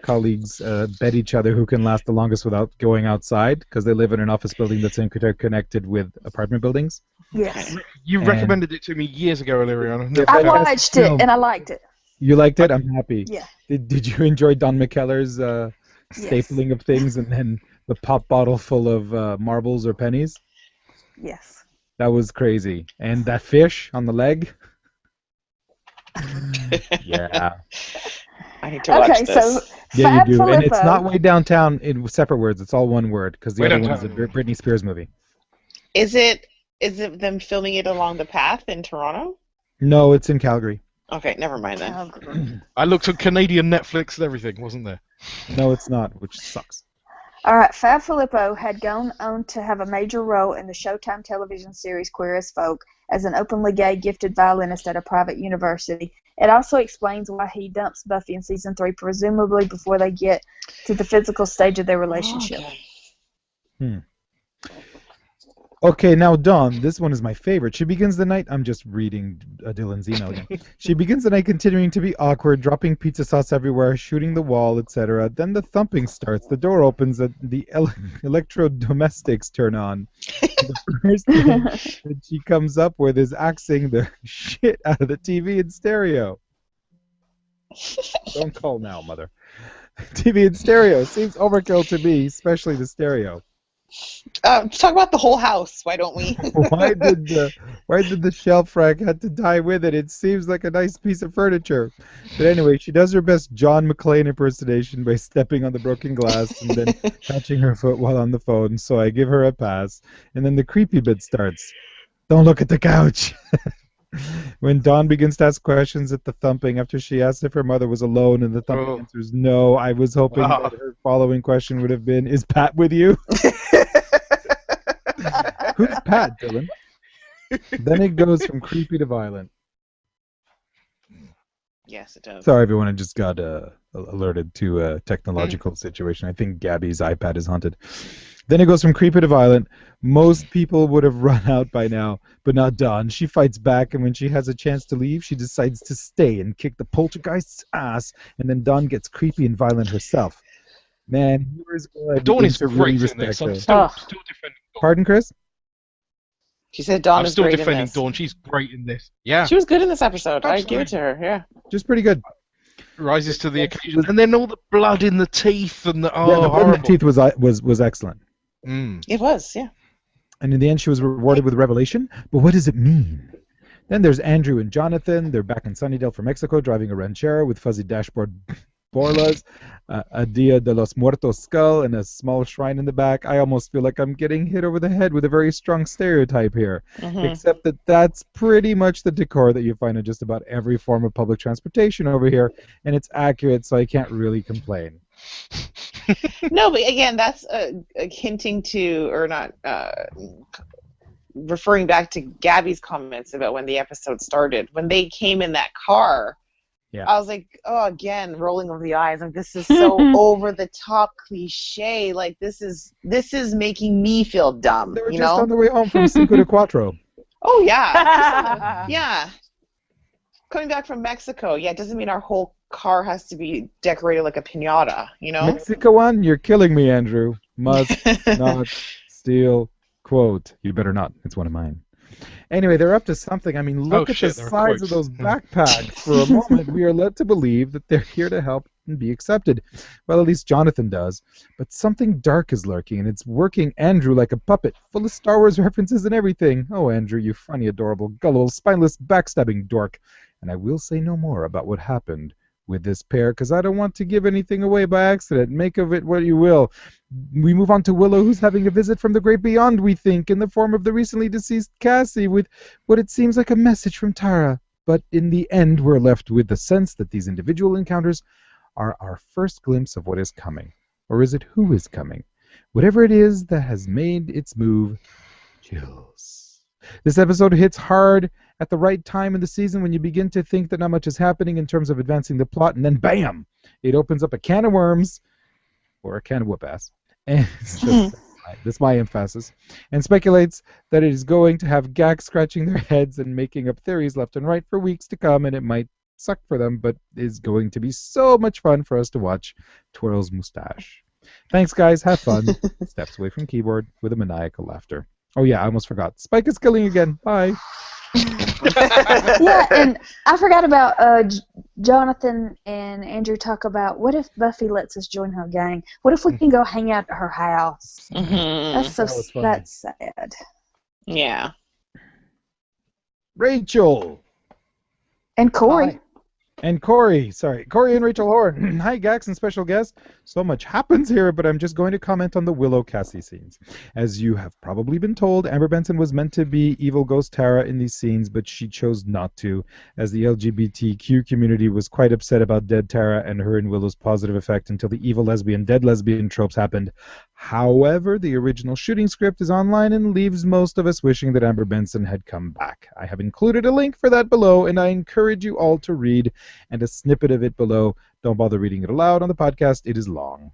colleagues bet each other who can last the longest without going outside, because they live in an office building that's interconnected with apartment buildings. Yes. You recommended it to me years ago, Illyriana. I watched it, and I liked it. You liked it? I'm happy. Yeah. Did you enjoy Don McKellar's stapling of things and then the pop bottle full of marbles or pennies? Yes. That was crazy. And that fish on the leg? Yeah. I need to watch this. So Yeah, you do. Fab And it's Filippo. not Way Downtown in separate words. It's all one word because the Way other one is a Downtown. Britney Spears movie. Is it them filming it along the path in Toronto? No, it's in Calgary. Okay, never mind then. I looked at Canadian Netflix and everything, wasn't there? No, it's not, which sucks. All right, Fab Filippo had gone on to have a major role in the Showtime television series Queer as Folk as an openly gay gifted violinist at a private university. It also explains why he dumps Buffy in season 3, presumably before they get to the physical stage of their relationship. Okay, now Dawn, this one is my favorite. She begins the night, I'm just reading Dylan's email again. She begins the night continuing to be awkward, dropping pizza sauce everywhere, shooting the wall, etc. Then the thumping starts, the door opens, the electrodomestics turn on. The first thing that she comes up with is axing the shit out of the TV in stereo. Don't call now, mother. TV in stereo seems overkill to me, especially the stereo. Talk about the whole house. Why don't we? Why did the shelf rack have to die with it? It seems like a nice piece of furniture. But anyway, she does her best John McClane impersonation by stepping on the broken glass and then touching her foot while on the phone, so I give her a pass. And then the creepy bit starts. Don't look at the couch. When Dawn begins to ask questions at the thumping after she asks if her mother was alone and the thumping answers no, I was hoping that her following question would have been, is Pat with you? Who's Pat, Dylan? Then it goes from creepy to violent. Yes, it does. Sorry, everyone. I just got alerted to a technological situation. I think Gabby's iPad is haunted. Then it goes from creepy to violent. Most people would have run out by now, but not Dawn. She fights back, and when she has a chance to leave, she decides to stay and kick the poltergeist's ass, and then Dawn gets creepy and violent herself. Man, Dawn is great in this. I'm still defending Dawn. Pardon, Chris? She said Dawn is great in this. I'm still defending Dawn. She's great in this. Yeah. She was good in this episode. Absolutely. I give it to her, yeah. Just pretty good. Rises to the occasion. And then all the blood in the teeth and the the blood in the teeth was excellent. It was, yeah. And in the end, she was rewarded with revelation. But what does it mean? Then there's Andrew and Jonathan. They're back in Sunnydale for Mexico, driving a ranchera with fuzzy dashboard borlas, a Dia de los Muertos skull, and a small shrine in the back. I almost feel like I'm getting hit over the head with a very strong stereotype here. Except that that's pretty much the decor that you find in just about every form of public transportation over here, and it's accurate, so I can't really complain. No, but again, that's hinting to, or not, referring back to Gabby's comments about when the episode started. When they came in that car, I was like, oh, again, rolling over the eyes. Like, this is so over the top cliche. Like, this is making me feel dumb. They were just on the way home from Cinco de Cuatro. Oh yeah, yeah. Coming back from Mexico, it doesn't mean our whole car has to be decorated like a piñata, Mexico one, you're killing me, Andrew. Must not steal quote. You better not. It's one of mine. Anyway, they're up to something. I mean, look at the size of those backpacks. For a moment, we are led to believe that they're here to help and be accepted. Well, at least Jonathan does. But something dark is lurking, and it's working Andrew like a puppet, full of Star Wars references and everything. Oh, Andrew, you funny, adorable, gullible, spineless, backstabbing dork. And I will say no more about what happened with this pair, because I don't want to give anything away by accident. Make of it what you will. We move on to Willow, who's having a visit from the great beyond, we think, in the form of the recently deceased Cassie, with what it seems like a message from Tara. But in the end, we're left with the sense that these individual encounters are our first glimpse of what is coming. Or is it who is coming? Whatever it is that has made its move, chills. This episode hits hard at the right time in the season when you begin to think that not much is happening in terms of advancing the plot, and then bam! It opens up a can of worms, or a can of whoop-ass, and that's my emphasis, and speculates that it is going to have gags scratching their heads and making up theories left and right for weeks to come, and it might suck for them, but is going to be so much fun for us to watch. Twirls mustache. Thanks, guys. Have fun. Steps away from keyboard with a maniacal laughter. Oh, yeah, I almost forgot. Spike is killing again. Bye. Yeah, and I forgot about Jonathan and Andrew talk about, what if Buffy lets us join her gang? What if we can go hang out at her house? Mm-hmm. That's sad. Yeah. Rachel. And Corey. Hi. And Corey, Corey and Rachel Horn. Hi, Gax and special guest. So much happens here, but I'm just going to comment on the Willow Cassie scenes. As you have probably been told, Amber Benson was meant to be evil ghost Tara in these scenes, but she chose not to, as the LGBTQ community was quite upset about dead Tara and her and Willow's positive effect until the evil lesbian, dead lesbian tropes happened. However, the original shooting script is online and leaves most of us wishing that Amber Benson had come back. I have included a link for that below, and I encourage you all to read, and a snippet of it below. Don't bother reading it aloud on the podcast. It is long.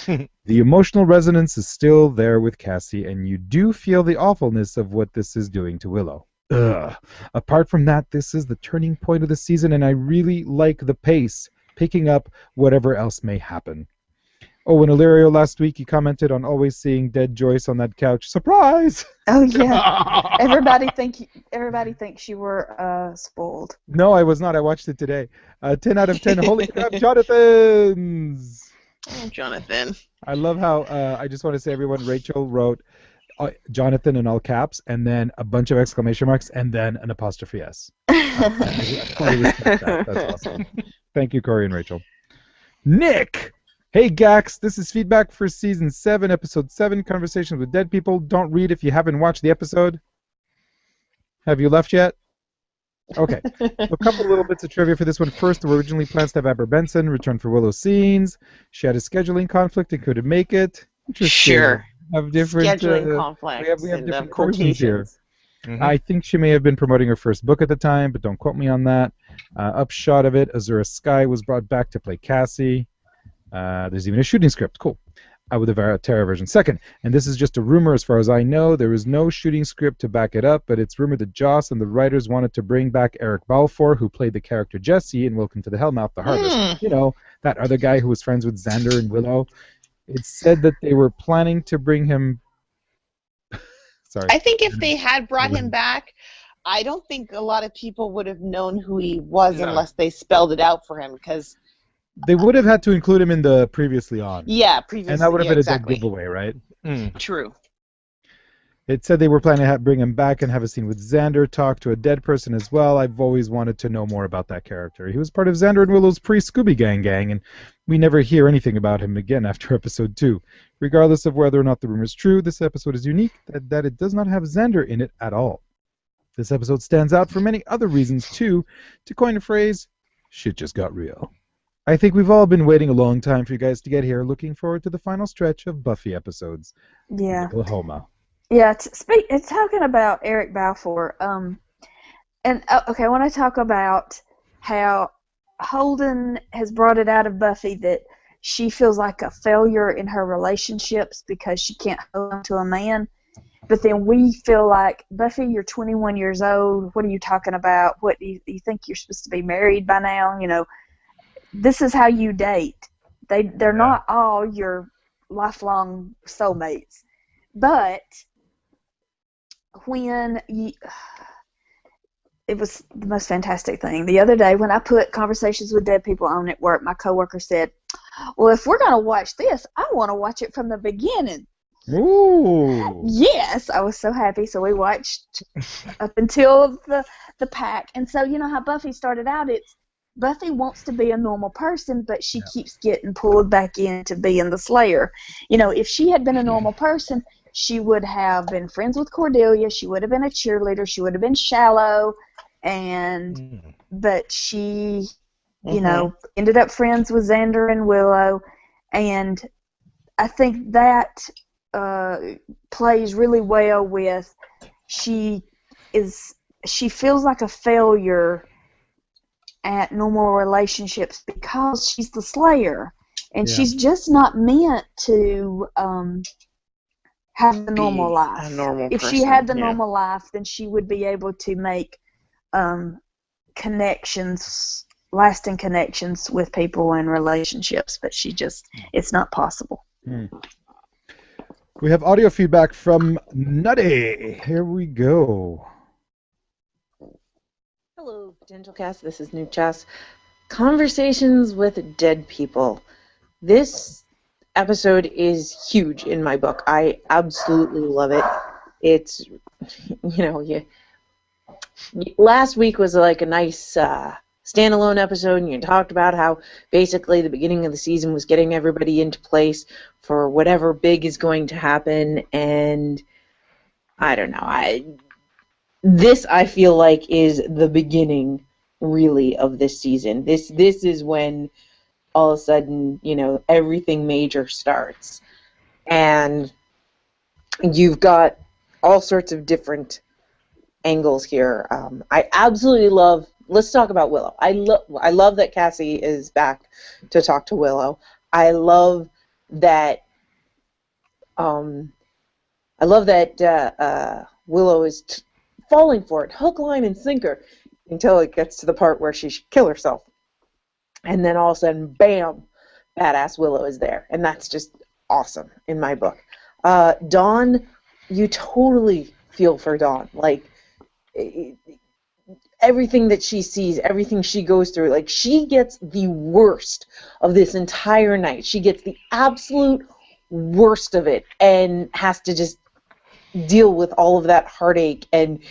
The emotional resonance is still there with Cassie, and you do feel the awfulness of what this is doing to Willow. Ugh. Apart from that, this is the turning point of the season, and I really like the pace, picking up whatever else may happen. Oh, and Illyrio last week, he commented on always seeing dead Joyce on that couch. Surprise! Oh yeah. Everybody thinks you were spoiled. No, I was not. I watched it today. 10 out of 10. Holy crap, Jonathan's! Oh, Jonathan. I love how, I just want to say, everyone, Rachel wrote Jonathan in all caps, and then a bunch of exclamation marks, and then an apostrophe S. I totally respect that. That's awesome. Thank you, Corey and Rachel. Nick! Hey, Gax, this is feedback for Season 7, Episode 7, Conversations with Dead People. Don't read if you haven't watched the episode. Have you left yet? Okay. So a couple little bits of trivia for this one. First, there were originally plans to have Amber Benson return for Willow scenes. She had a scheduling conflict and couldn't make it. Interesting. Sure. Have different Scheduling conflicts. We have and, different quotations here. Mhm. I think she may have been promoting her first book at the time, but don't quote me on that. Upshot of it, Azura Sky was brought back to play Cassie. There's even a shooting script. Cool. With the Terra version. Second, and this is just a rumor as far as I know, there is no shooting script to back it up, but it's rumored that Joss and the writers wanted to bring back Eric Balfour, who played the character Jesse in Welcome to the Hellmouth, the Harvest. You know, that other guy who was friends with Xander and Willow. It's said that they were planning to bring him... Sorry. I think if they had brought him back, I don't think a lot of people would have known who he was unless they spelled it out for him, because... They would have had to include him in the Previously On. Yeah, previously. And that would have been exactly. a dead giveaway, right? True. It said they were planning to bring him back and have a scene with Xander, talk to a dead person as well. I've always wanted to know more about that character. He was part of Xander and Willow's pre-Scooby gang, and we never hear anything about him again after episode 2. Regardless of whether or not the rumor is true, this episode is unique that it does not have Xander in it at all. This episode stands out for many other reasons, too. To coin a phrase, shit just got real. I think we've all been waiting a long time for you guys to get here, looking forward to the final stretch of Buffy episodes. Yeah. Oklahoma. Yeah, it's talking about Eric Balfour. Okay, I want to talk about how Holden has brought it out of Buffy that she feels like a failure in her relationships because she can't hold on to a man. But then we feel like, Buffy, you're 21 years old. What are you talking about? What do you think you're supposed to be married by now? You know, this is how you date. They're not all your lifelong soulmates. But when it was the most fantastic thing. The other day when I put Conversations with Dead People on at work, my coworker said, well, if we're going to watch this, I want to watch it from the beginning. Ooh. Yes, I was so happy. So we watched up until the pack. And so you know how Buffy started out, it's Buffy wants to be a normal person, but she keeps getting pulled back into being the Slayer. You know, if she had been a normal person, she would have been friends with Cordelia, she would have been a cheerleader, she would have been shallow, but she, you know, ended up friends with Xander and Willow, and I think that plays really well with she feels like a failure at normal relationships because she's the Slayer, and she's just not meant to have the normal life. If she had the normal life, then she would be able to make connections, lasting connections with people and relationships, but it's not possible. We have audio feedback from Nutty. Here we go. Hello, PotentialCast. This is New Chess. Conversations with Dead People. This episode is huge in my book. I absolutely love it. It's, last week was like a nice standalone episode, and you talked about how basically the beginning of the season was getting everybody into place for whatever big is going to happen, and I don't know. This I feel like is the beginning, really, of this season. This is when all of a sudden, everything major starts, and you've got all sorts of different angles here. I absolutely love. Let's talk about Willow. I love that Cassie is back to talk to Willow. I love that. Willow is falling for it, hook, line, and sinker, until it gets to the part where she should kill herself, and then all of a sudden, bam, badass Willow is there, and that's just awesome in my book. Dawn, you totally feel for Dawn, like. Everything that she sees, everything she goes through, like, she gets the worst of this entire night. She gets the absolute worst of it and has to just deal with all of that heartache, and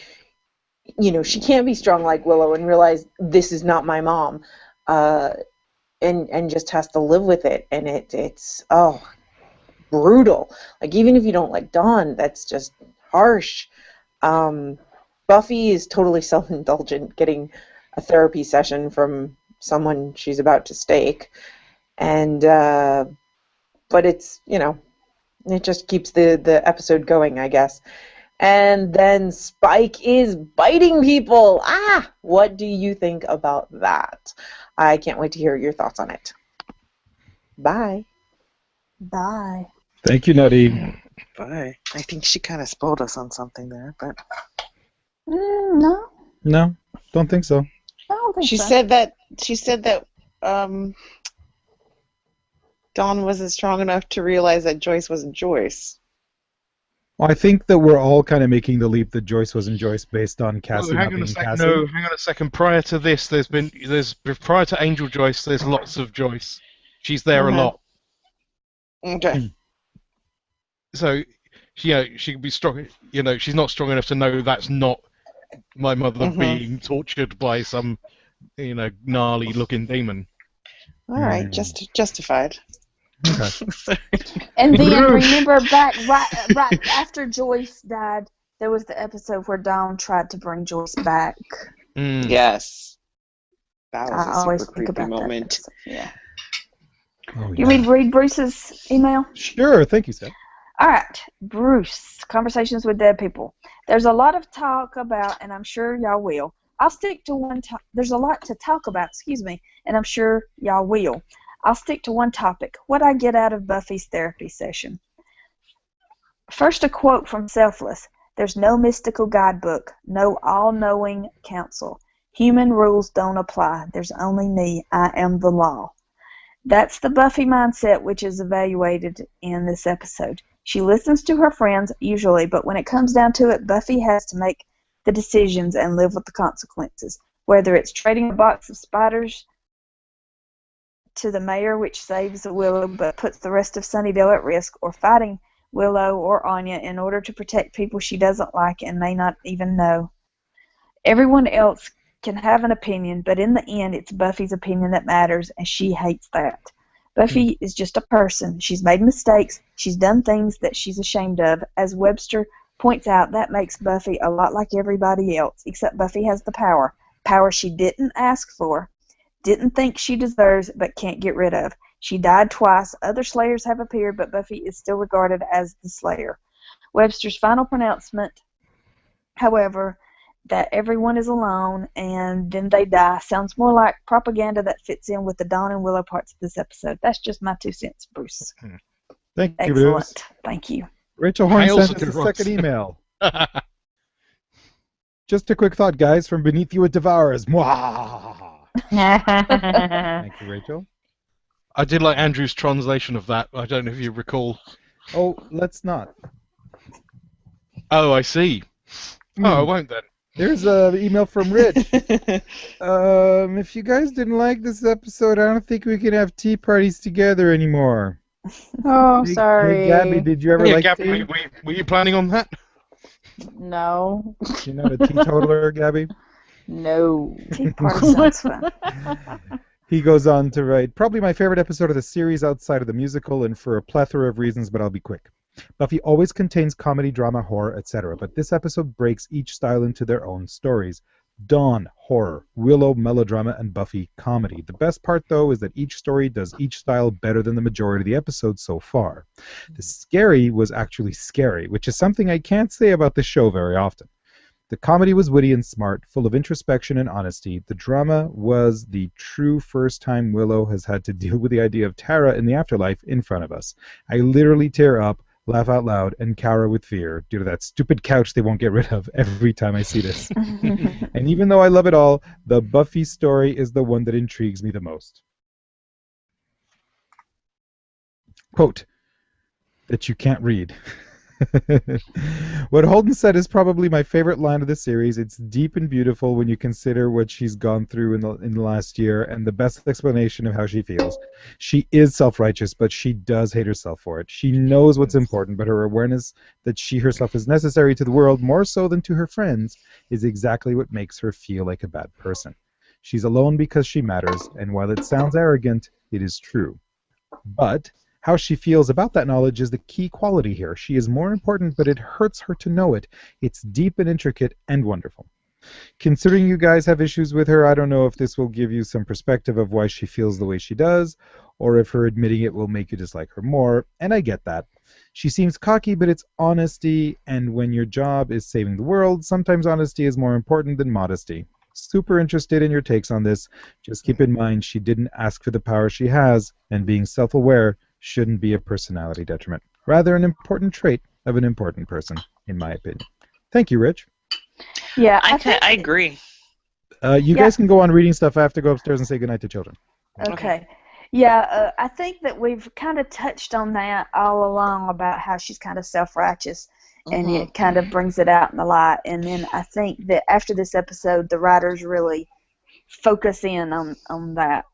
she can't be strong like Willow and realize this is not my mom, and just has to live with it, and it's brutal. Like, even if you don't like Dawn, that's just harsh. Buffy is totally self-indulgent, getting a therapy session from someone she's about to stake, and but it's it just keeps the episode going, I guess. And then Spike is biting people. What do you think about that? I can't wait to hear your thoughts on it. Bye. Bye. Thank you, Nutty. Bye. I think she kind of spoiled us on something there, but. No. No, don't think so. I don't think She so. said that Dawn wasn't strong enough to realize that Joyce wasn't Joyce. Well, I think that we're all kind of making the leap that Joyce wasn't Joyce based on Cassie not being Cassie. No, hang on a second. Prior to this, prior to Angel Joyce, there's lots of Joyce. She's there a lot. Okay. So, she could be strong. She's not strong enough to know that's not my mother being tortured by some, gnarly-looking demon. All right, just justified. Okay. And then remember back right after Joyce died, there was the episode where Dawn tried to bring Joyce back. Yes. That was I a always super think creepy about moment. that. Yeah. Oh, You want me to read Bruce's email? Sure, thank you, Seth. All right, Bruce, Conversations with Dead People. There's a lot of talk about, and I'm sure y'all will. I'll stick to one topic. There's a lot to talk about, and I'm sure y'all will. I'll stick to one topic. What I get out of Buffy's therapy session. First, a quote from Selfless. There's no mystical guidebook, no all-knowing counsel. Human rules don't apply. There's only me. I am the law. That's the Buffy mindset which is evaluated in this episode. She listens to her friends, usually, but when it comes down to it, Buffy has to make the decisions and live with the consequences. Whether it's trading a box of spiders to the mayor, which saves Willow but puts the rest of Sunnydale at risk, or fighting Willow or Anya in order to protect people she doesn't like and may not even know. Everyone else can have an opinion, but in the end, it's Buffy's opinion that matters, and she hates that. Buffy is just a person. She's made mistakes. She's done things that she's ashamed of. As Webster points out, that makes Buffy a lot like everybody else, except Buffy has the power. Power she didn't ask for, didn't think she deserves, but can't get rid of. She died twice. Other Slayers have appeared, but Buffy is still regarded as the Slayer. Webster's final pronouncement, however, that everyone is alone and then they die, sounds more like propaganda that fits in with the Dawn and Willow parts of this episode. That's just my 2 cents, Bruce. Thank you, Excellent. Bruce. Thank you. Rachel Horn Hails sent to us a Ross. second email. Just a quick thought, guys. From beneath you it devours. Mwah! Thank you, Rachel. I did like Andrew's translation of that. I don't know if you recall. Oh, let's not. Oh, I see. Oh, I won't then. There's an email from Rich. If you guys didn't like this episode, I don't think we can have tea parties together anymore. Oh, Hey, sorry. Hey, Gabby, did you ever Yeah, like Gabby, tea? were you planning on that? No. You're not a teetotaler, Gabby? No. Tea party sounds fun. He goes on to write, probably my favorite episode of the series outside of the musical, and for a plethora of reasons, but I'll be quick. Buffy always contains comedy, drama, horror, etc., but this episode breaks each style into their own stories. Dawn, horror, Willow, melodrama, and Buffy, comedy. The best part, though, is that each story does each style better than the majority of the episodes so far. The scary was actually scary, which is something I can't say about the show very often. The comedy was witty and smart, full of introspection and honesty. The drama was the true first time Willow has had to deal with the idea of Tara in the afterlife in front of us. I literally tear up, laugh out loud, and cower with fear due to that stupid couch they won't get rid of every time I see this. And even though I love it all, the Buffy story is the one that intrigues me the most. Quote, that you can't read. What Holden said is probably my favorite line of the series. It's deep and beautiful when you consider what she's gone through in the last year, and the best explanation of how she feels. She is self-righteous, but she does hate herself for it. She knows what's important, but her awareness that she herself is necessary to the world more so than to her friends is exactly what makes her feel like a bad person. She's alone because she matters, and while it sounds arrogant, it is true. But how she feels about that knowledge is the key quality here. She is more important, but it hurts her to know it. It's deep and intricate and wonderful. Considering you guys have issues with her, I don't know if this will give you some perspective of why she feels the way she does, or if her admitting it will make you dislike her more, and I get that. She seems cocky, but it's honesty, and when your job is saving the world, sometimes honesty is more important than modesty. Super interested in your takes on this. Just keep in mind she didn't ask for the power she has, and being self-aware shouldn't be a personality detriment. Rather, an important trait of an important person, in my opinion. Thank you, Rich. Yeah, I agree. You guys can go on reading stuff. I have to go upstairs and say goodnight to children. Okay. Yeah, I think that we've kind of touched on that all along about how she's kind of self-righteous, and it kind of brings it out in the light. And then I think that after this episode, the writers really focus in on that.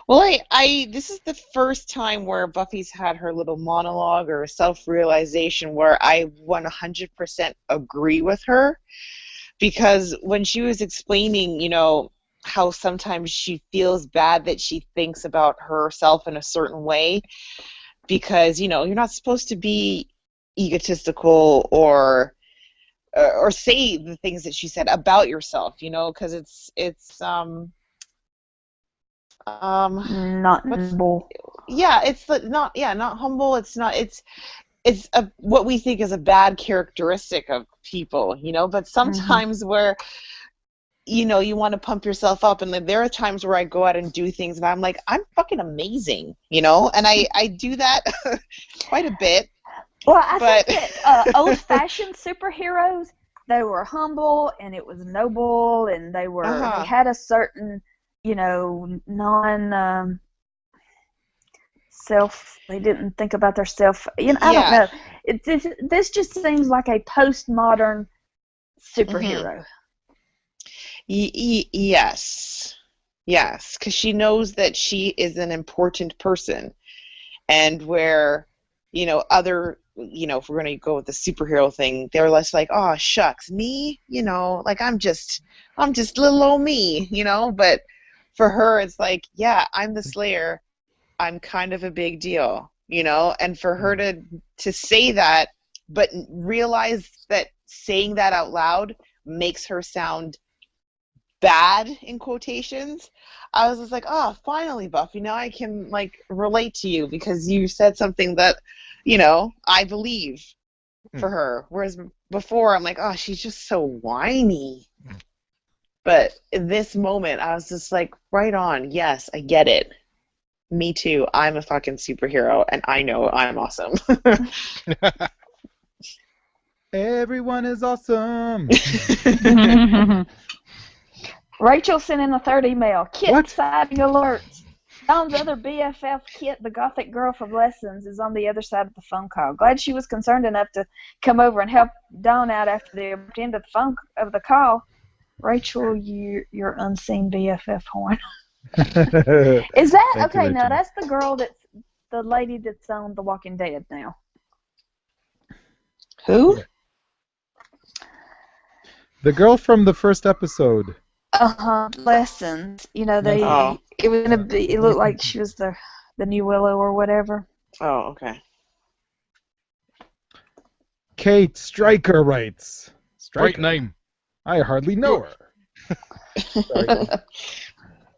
Well, this is the first time where Buffy's had her little monologue or self-realization where I 100% agree with her, because when she was explaining, how sometimes she feels bad that she thinks about herself in a certain way, because, you're not supposed to be egotistical or say the things that she said about yourself, because it's not humble. Yeah, it's not humble. It's not. It's what we think is a bad characteristic of people, But sometimes where, you want to pump yourself up, and there are times where I go out and do things, and I'm like, I'm fucking amazing, and I do that quite a bit. Well, I think that old-fashioned superheroes, they were humble, and it was noble, and they had a certain self. They didn't think about their self. I don't know. This just seems like a postmodern superhero. Yes, because she knows that she is an important person, and where other. If we're going to go with the superhero thing, they're less like, oh, shucks, me, like I'm just little old me, but for her, it's like, yeah, I'm the Slayer. I'm kind of a big deal, and for her to say that, but realize that saying that out loud makes her sound bad, in quotations. I was just like, oh, finally, Buffy, now I can, relate to you, because you said something that, I believe for her. Whereas before, I'm like, oh, she's just so whiny. But in this moment, I was just like, right on. Yes, I get it. Me too. I'm a fucking superhero, and I know I'm awesome. Everyone is awesome. Rachel sent in a third email. Kit exciting alerts. Dawn's other BFF, Kit, the gothic girl from Lessons, is on the other side of the phone call. Glad she was concerned enough to come over and help Dawn out after the end of the call. Rachel, your unseen BFF horn. Is that okay? Now that's the girl that's the lady that's on The Walking Dead now. Who? Yeah. The girl from the first episode. Lessons. You know, it was gonna be. It looked like she was the new Willow or whatever. Oh, okay. Kate Stryker writes. Great name. I hardly know her. Sorry.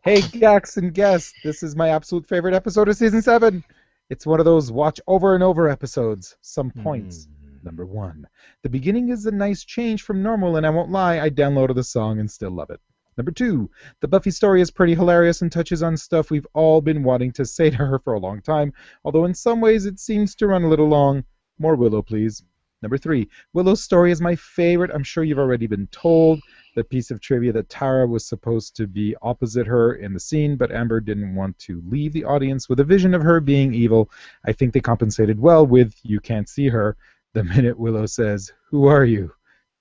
Hey, Gax and guests, this is my absolute favorite episode of Season 7. It's one of those watch over and over episodes. Some points. Number 1. The beginning is a nice change from normal, and I won't lie, I downloaded the song and still love it. Number 2. The Buffy story is pretty hilarious and touches on stuff we've all been wanting to say to her for a long time, although in some ways it seems to run a little long. More Willow, please. Number 3. Willow's story is my favorite. I'm sure you've already been told. The piece of trivia that Tara was supposed to be opposite her in the scene, but Amber didn't want to leave the audience with a vision of her being evil. I think they compensated well with "You can't see her" the minute Willow says, "Who are you?"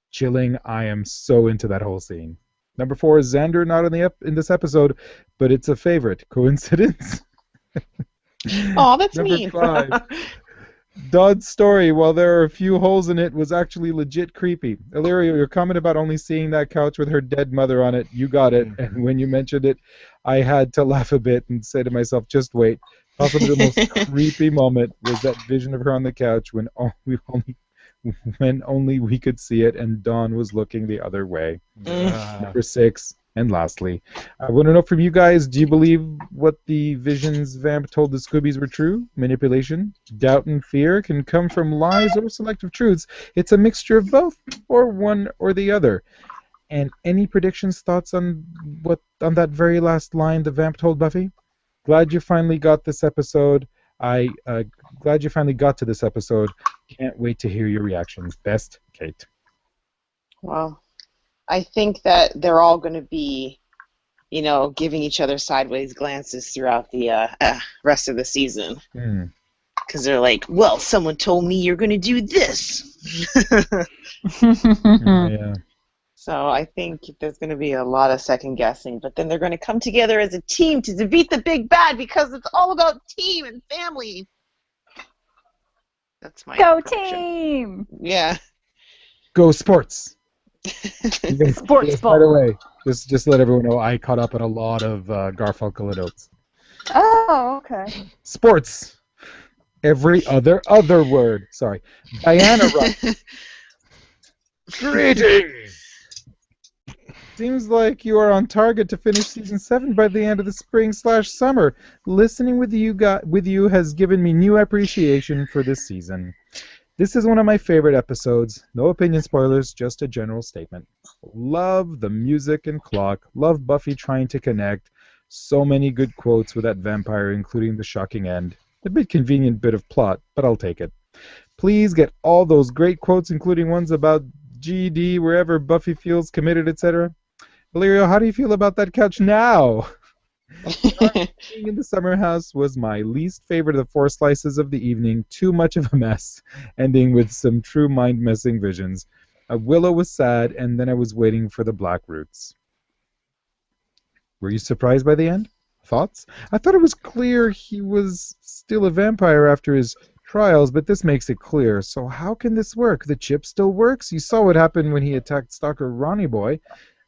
Chilling. I am so into that whole scene. Number 4 is Xander not in this episode, but it's a favorite. Coincidence? Oh, that's Number mean. 5. Dodd's story, while there are a few holes in it, was actually legit creepy. Illyria, your comment about only seeing that couch with her dead mother on it, you got it. And when you mentioned it, I had to laugh a bit and say to myself, just wait. Possibly the most creepy moment was that vision of her on the couch when only we could see it and Dawn was looking the other way. Number 6. And lastly, I want to know from you guys, do you believe what the visions Vamp told the Scoobies were true? Manipulation, doubt, and fear can come from lies or selective truths. It's a mixture of both, or one or the other. And any predictions, thoughts on that very last line the Vamp told Buffy? Glad you finally got this episode. Glad you finally got to this episode. Can't wait to hear your reactions. Best, Kate. Well, I think that they're all going to be, giving each other sideways glances throughout the rest of the season. Because they're like, well, someone told me you're going to do this. Yeah. So I think there's going to be a lot of second guessing, but then they're going to come together as a team to defeat the big bad because it's all about team and family. That's my Go prediction. team! Yeah. Go sports! Sports ball. By the way, just let everyone know I caught up on a lot of Garfunkel notes. Oh, okay. Sports. Every other word. Sorry. Diana writes. Greetings! Seems like you are on target to finish season 7 by the end of the spring/summer. Listening with you has given me new appreciation for this season. This is one of my favorite episodes. No opinion spoilers, just a general statement. Love the music and clock. Love Buffy trying to connect. So many good quotes with that vampire, including the shocking end. A bit convenient bit of plot, but I'll take it. Please get all those great quotes, including ones about GD, wherever Buffy feels committed, etc. Valerio, how do you feel about that couch now? Being in the summer house was my least favorite of the 4 slices of the evening. Too much of a mess, ending with some true mind-messing visions. Willow was sad, and then I was waiting for the Black Roots. Were you surprised by the end? Thoughts? I thought it was clear he was still a vampire after his trials, but this makes it clear. So how can this work? The chip still works? You saw what happened when he attacked Stalker Ronnie Boy,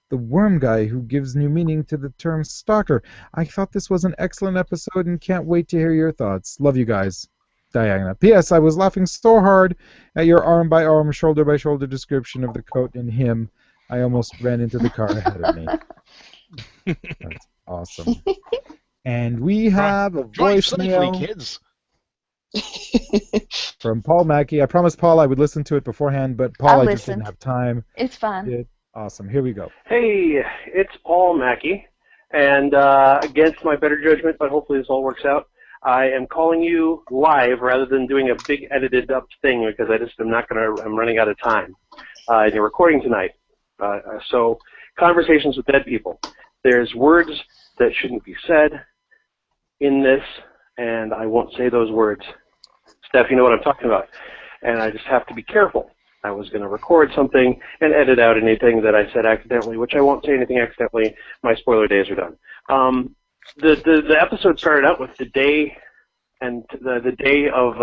the worm guy who gives new meaning to the term stalker. I thought this was an excellent episode and can't wait to hear your thoughts. Love you guys. Diana. P.S. I was laughing so hard at your arm-by-arm, shoulder-by-shoulder description of the coat and him, I almost ran into the car ahead of me. That's awesome. And we have a voicemail kids. from Paul Mackey. I promised Paul I would listen to it beforehand, but Paul, I just didn't have time. It's fine. Awesome. Here we go. Hey, it's Paul Mackey, and against my better judgment, but hopefully this all works out, I am calling you live rather than doing a big edited up thing because I'm running out of time. And you're recording tonight. So, conversations with dead people. There's words that shouldn't be said in this, and I won't say those words. Steph, you know what I'm talking about. And I just have to be careful. I was going to record something and edit out anything that I said accidentally, which I won't say anything accidentally. My spoiler days are done. The episode started out with the day and the day of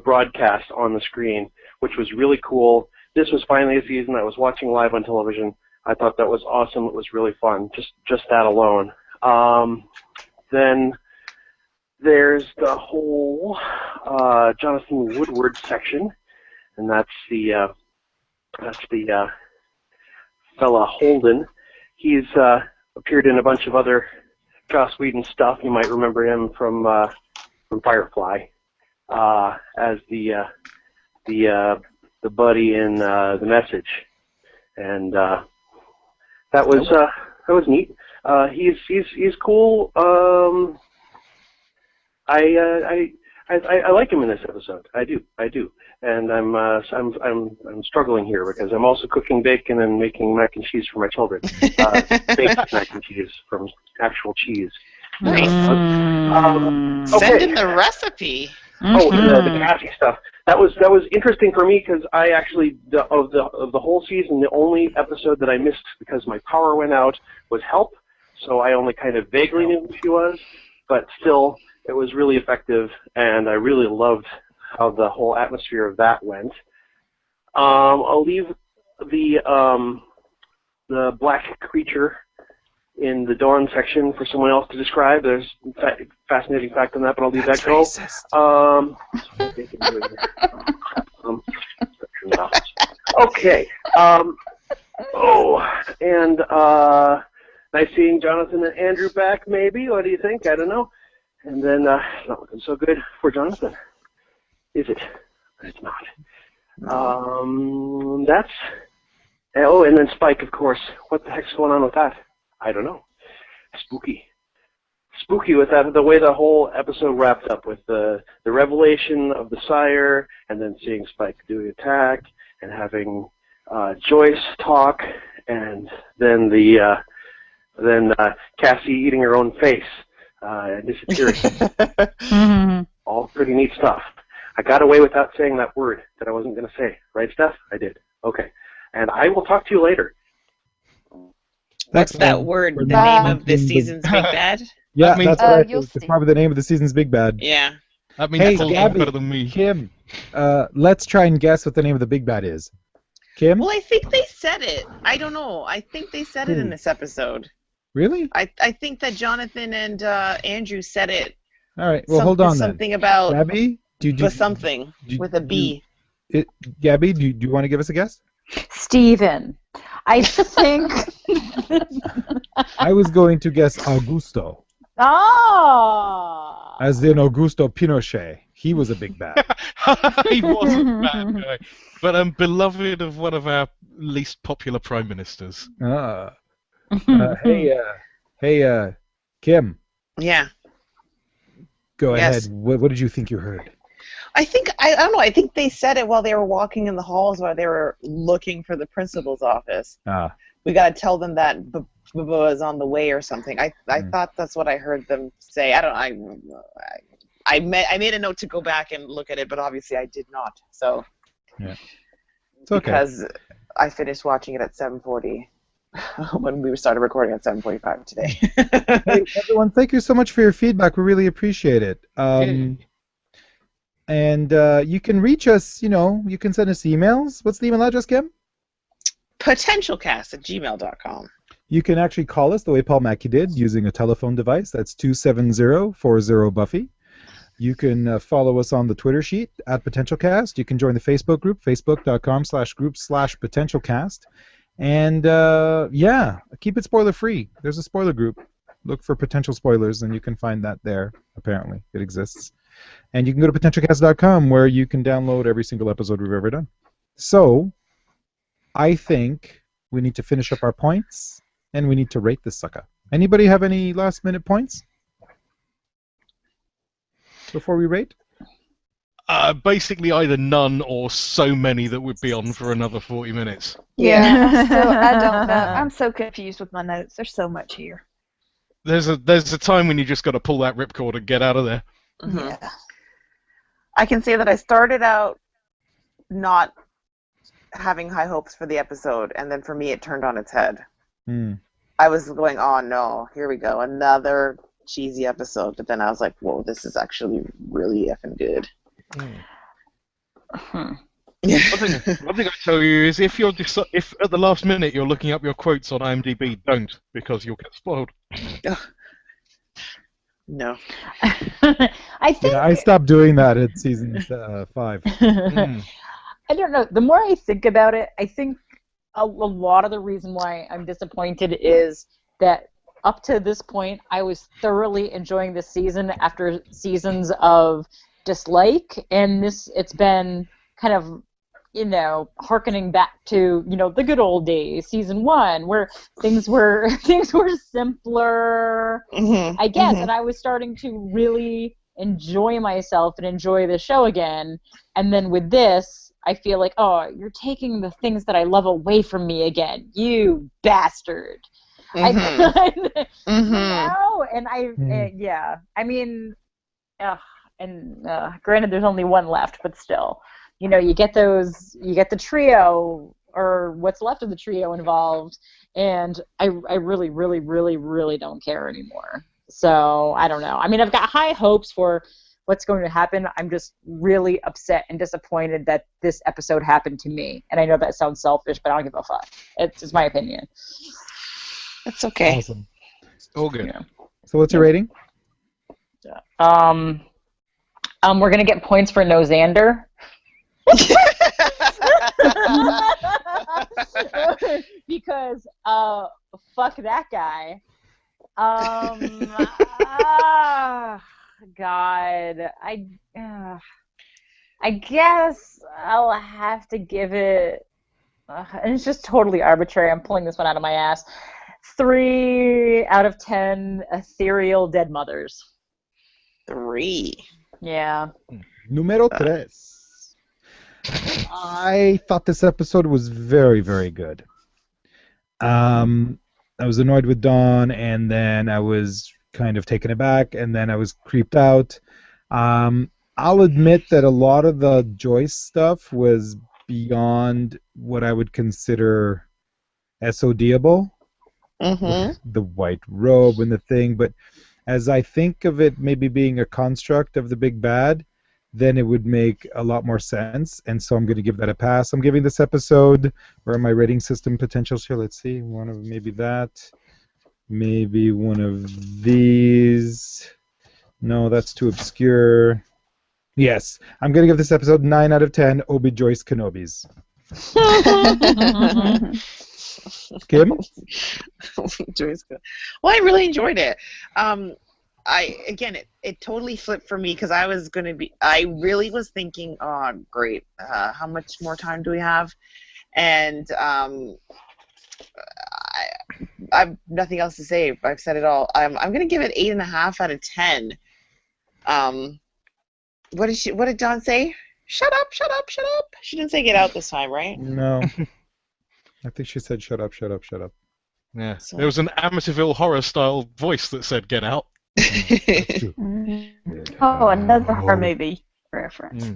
broadcast on the screen, which was really cool. This was finally a season I was watching live on television. I thought that was awesome. It was really fun, just that alone. Then there's the whole Jonathan Woodward section, and that's the fella Holden. He's appeared in a bunch of other Joss Whedon stuff. You might remember him from Firefly as the buddy in The Message, and that was neat. He's cool. I like him in this episode. I do, and I'm struggling here because I'm also cooking bacon and making mac and cheese for my children. Baked mac and cheese from actual cheese. Nice. Okay. Send in the recipe. Oh, the Cassie stuff. That was interesting for me because I actually of the whole season, the only episode that I missed because my power went out was Help. So I only kind of vaguely knew who she was, but still, it was really effective, and I really loved how the whole atmosphere of that went. I'll leave the black creature in the Dawn section for someone else to describe. There's a fascinating fact on that, but I'll leave that go. Okay. Nice seeing Jonathan and Andrew back, maybe. What do you think? I don't know. And then, not looking so good for Jonathan. Is it? It's not. That's... Oh, and then Spike, of course. What the heck's going on with that? I don't know. Spooky with that, the way the whole episode wrapped up with the revelation of the sire, and then seeing Spike do the attack, and having Joyce talk, and then Cassie eating her own face and disappearing. All pretty neat stuff. I got away without saying that word that I wasn't going to say. Right, Steph? I did. Okay. And I will talk to you later. What's that word? The name of this season's big bad? Yeah, that's right. It's probably the name of the season's big bad. Yeah. That means Paul's better than me. Kim, let's try and guess what the name of the big bad is. Kim? Well, I think they said it. I don't know. I think they said it in this episode. Really? I think that Jonathan and Andrew said it. All right. Well, hold on then. Something about Gabby? With a B. Gabby, do you want to give us a guess? Steven. I think... I was going to guess Augusto. Oh! As in Augusto Pinochet. He was a big bad. He was a bad guy. But beloved of one of our least popular prime ministers. Hey, Kim. Yeah. Go ahead. What did you think you heard? I don't know. I think they said it while they were walking in the halls while they were looking for the principal's office. We got to tell them that Bubba is on the way or something. I thought that's what I heard them say. I made a note to go back and look at it, but obviously I did not. So yeah, it's okay. Because I finished watching it at 7:40 when we started recording at 7:45 today. Hey everyone, thank you so much for your feedback. We really appreciate it. And you can reach us. You can send us emails. What's the email address, Kim? PotentialCast@gmail.com. You can actually call us the way Paul Mackey did using a telephone device. That's 270-40-BUFFY. You can follow us on the Twitter sheet @PotentialCast. You can join the Facebook group, facebook.com/group/PotentialCast. And keep it spoiler free. There's a spoiler group. Look for potential spoilers, and you can find that there. Apparently, it exists. And you can go to PotentialCast.com where you can download every single episode we've ever done. So, I think we need to finish up our points, and we need to rate this sucker. Anybody have any last-minute points before we rate? Basically either none or so many that would be on for another 40 minutes. Yeah. So I don't know. I'm so confused with my notes. There's so much here. There's a time when you just got to pull that ripcord and get out of there. Mm-hmm. Yeah. I can say that I started out not having high hopes for the episode, and then for me it turned on its head. Hmm. I was going, oh no, here we go, another cheesy episode. But then I was like, whoa, this is actually really effing good. One thing I tell you is if at the last minute you're looking up your quotes on IMDb, don't, because you'll get spoiled. No. I think I stopped doing that at season 5. I don't know. The more I think about it, I think a lot of the reason why I'm disappointed is that up to this point, I was thoroughly enjoying this season after seasons of dislike, and it's been kind of, harkening back to, the good old days, season 1, where things were simpler, I guess, and I was starting to really enjoy myself and enjoy the show again. And then with this, I feel like, oh, you're taking the things that I love away from me again, you bastard. And granted, there's only one left, but still, you get the trio, or what's left of the trio involved, and I really, really, really, really don't care anymore. So I don't know. I mean, I've got high hopes for what's going to happen. I'm just really upset and disappointed that this episode happened to me. And I know that sounds selfish, but I don't give a fuck. It's just my opinion. That's okay. Awesome. All good. Yeah. So what's your rating? We're gonna get points for no Xander. Because fuck that guy. God, I guess I'll have to give it, and it's just totally arbitrary, I'm pulling this one out of my ass, 3 out of 10 ethereal dead mothers. 3. Yeah. Numero 3. I thought this episode was very, very good. I was annoyed with Dawn, and then I was kind of taken aback, and then I was creeped out. I'll admit that a lot of the Joyce stuff was beyond what I would consider SODable. The white robe and the thing, but as I think of it maybe being a construct of the big bad, then it would make a lot more sense, and so I'm going to give that a pass. I'm giving this episode, where my rating system potentials here, let's see, one of maybe that, maybe one of these. No, that's too obscure. Yes, I'm going to give this episode 9 out of 10 Obi Joyce Kenobis. Kim? Well, I really enjoyed it. It totally flipped for me, because I really was thinking, oh, great, how much more time do we have? And I've nothing else to say. I've said it all. I'm going to give it 8.5 out of 10. What did Dawn say? Shut up, shut up, shut up. She didn't say get out this time, right? No. I think she said shut up, shut up, shut up. Yeah. So. There was an Amityville horror-style voice that said get out. Oh, another horror movie reference.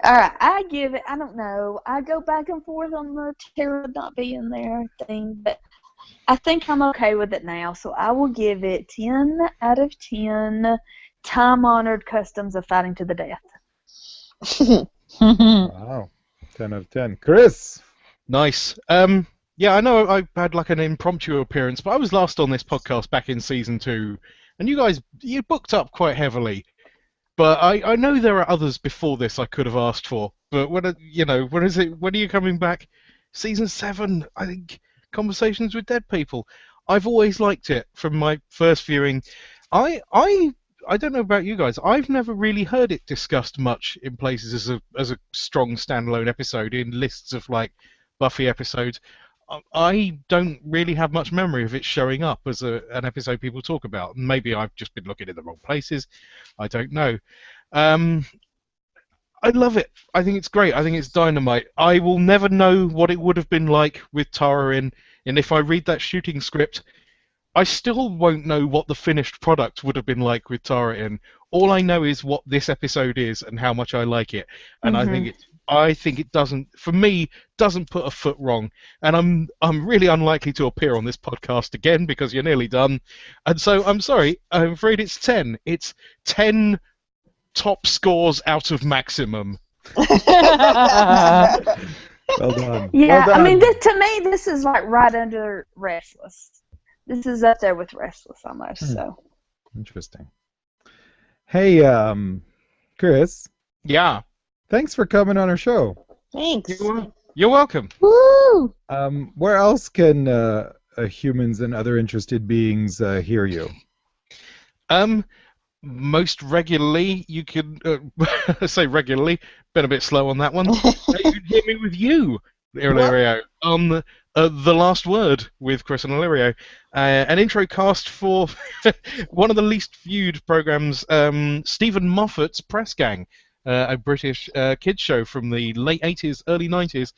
All right, I give it, I don't know, I go back and forth on the Tara not being there thing, but I think I'm okay with it now, so I will give it 10 out of 10 time-honored customs of fighting to the death. Wow, 10 out of 10. Chris! Nice. Yeah, I know I had like an impromptu appearance, but I was last on this podcast back in season 2, and you booked up quite heavily. But I know there are others before this I could have asked for. But when are you coming back? Season 7, I think, Conversations with Dead People. I've always liked it from my first viewing. I don't know about you guys. I've never really heard it discussed much in places as a strong standalone episode in lists of like Buffy episodes. I don't really have much memory of it showing up as an episode people talk about. Maybe I've just been looking in the wrong places. I don't know. I love it. I think it's great. I think it's dynamite. I will never know what it would have been like with Tara in, and if I read that shooting script, I still won't know what the finished product would have been like with Tara in. All I know is what this episode is and how much I like it, and I think it's I think it doesn't, for me, doesn't put a foot wrong. And I'm really unlikely to appear on this podcast again because you're nearly done. And so I'm sorry, I'm afraid it's 10. It's 10 top scores out of maximum. Well done. Yeah, Well done. I mean, to me, this is like right under Restless. This is up there with Restless almost. So. Interesting. Hey, Chris. Yeah. Thanks for coming on our show. Thanks. You're welcome. Woo! Where else can humans and other interested beings hear you? Most regularly, you can say regularly. Been a bit slow on that one. You can hear me with you, Illyrio, on The Last Word with Chris and Illyrio, an intro cast for one of the least viewed programs, Stephen Moffat's Press Gang, a British kids show from the late 80s, early 90s,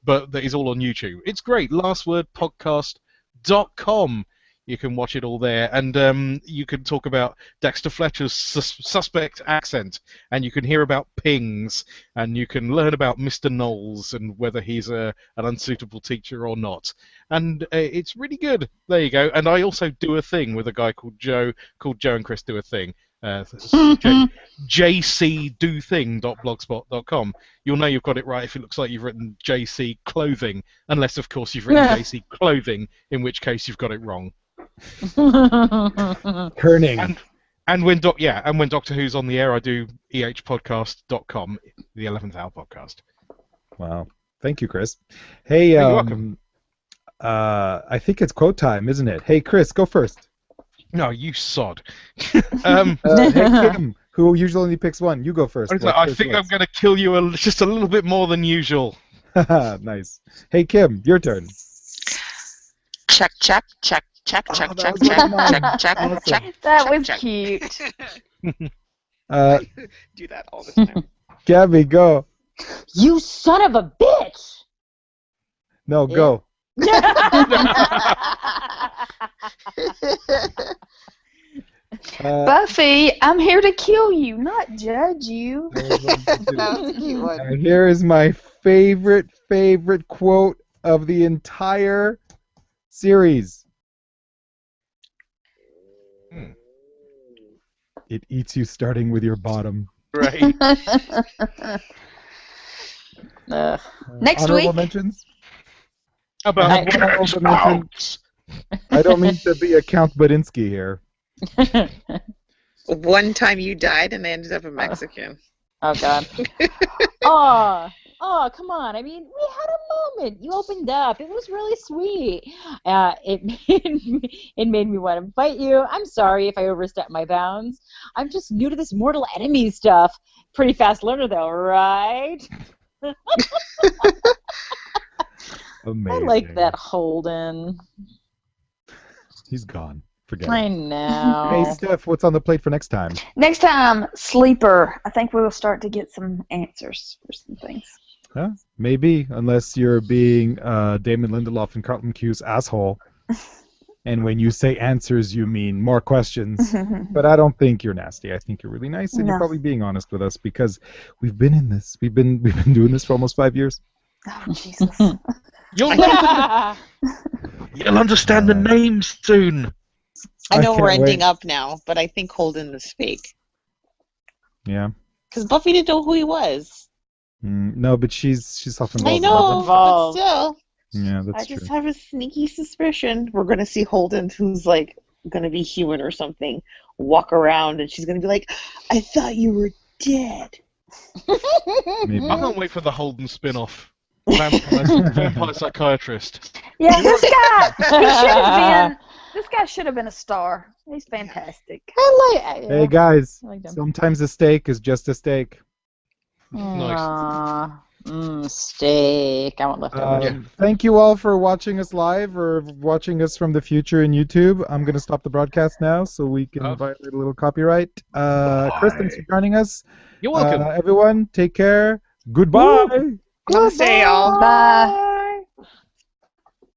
but that is all on YouTube. It's great. lastwordpodcast.com. You can watch it all there, and you can talk about Dexter Fletcher's suspect accent, and you can hear about pings, and you can learn about Mr. Knowles and whether he's an unsuitable teacher or not. And it's really good. There you go. And I also do a thing with a guy called Joe and Chris Do a Thing. jcdothing.blogspot.com. You'll know you've got it right if it looks like you've written JC Clothing, unless of course you've written JC Clothing, in which case you've got it wrong. Kerning. And when Doctor Who's on the air, I do ehpodcast.com, the 11th Hour podcast. Wow. Thank you, Chris. Hey, You're welcome. I think it's quote time, isn't it? Hey, Chris, go first. No, you sod. Hey, Kim, who usually only picks one, you go first. I think I'm going to kill you just a little bit more than usual. Nice. Hey, Kim, your turn. Check. Check. Awesome. That was cute. Do that all the time. Gabby, go. You son of a bitch! No, go. Buffy, I'm here to kill you, not judge you. That was a cute one. Here is my favorite quote of the entire series. It eats you starting with your bottom. Right. Next honorable week. Mentions? About honorable mentions. I don't mean to be a Count Badinsky here. One time you died and I ended up a Mexican. Oh, God. Oh, come on. I mean, we had a moment. You opened up. It was really sweet. It made me want to bite you. I'm sorry if I overstepped my bounds. I'm just new to this mortal enemy stuff. Pretty fast learner, though, right? Amazing. I like that Holden. He's gone. Forget I it. know. Hey, Steph, what's on the plate for next time? Next time, Sleeper. I think we will start to get some answers for some things. Huh? Maybe, unless you're being Damon Lindelof and Carlton Cue's asshole. And when you say answers, you mean more questions. But I don't think you're nasty. I think you're really nice, and you're probably being honest with us because we've been in this. We've been doing this for almost 5 years. Oh, Jesus. You'll understand the names soon. I know can't we're ending wait. up now, but I think Holden is fake. Yeah. Because Buffy didn't know who he was. No, but she's self-involved. I know, but still. Yeah, that's I just true. have a sneaky suspicion we're going to see Holden, who's like going to be human or something, walk around, and she's going to be like, I thought you were dead. Maybe. I can't wait for the Holden spin-off. Vampire psychiatrist. Yeah, this guy should have been a star. He's fantastic. Hey guys, I like them. sometimes a steak is just a steak. Nice. Steak. I want leftovers. Thank you all for watching us live or watching us from the future in YouTube. I'm going to stop the broadcast now so we can violate a little copyright. Chris, thanks for joining us. You're welcome. Everyone, take care. Goodbye. Namaste, y'all. Bye.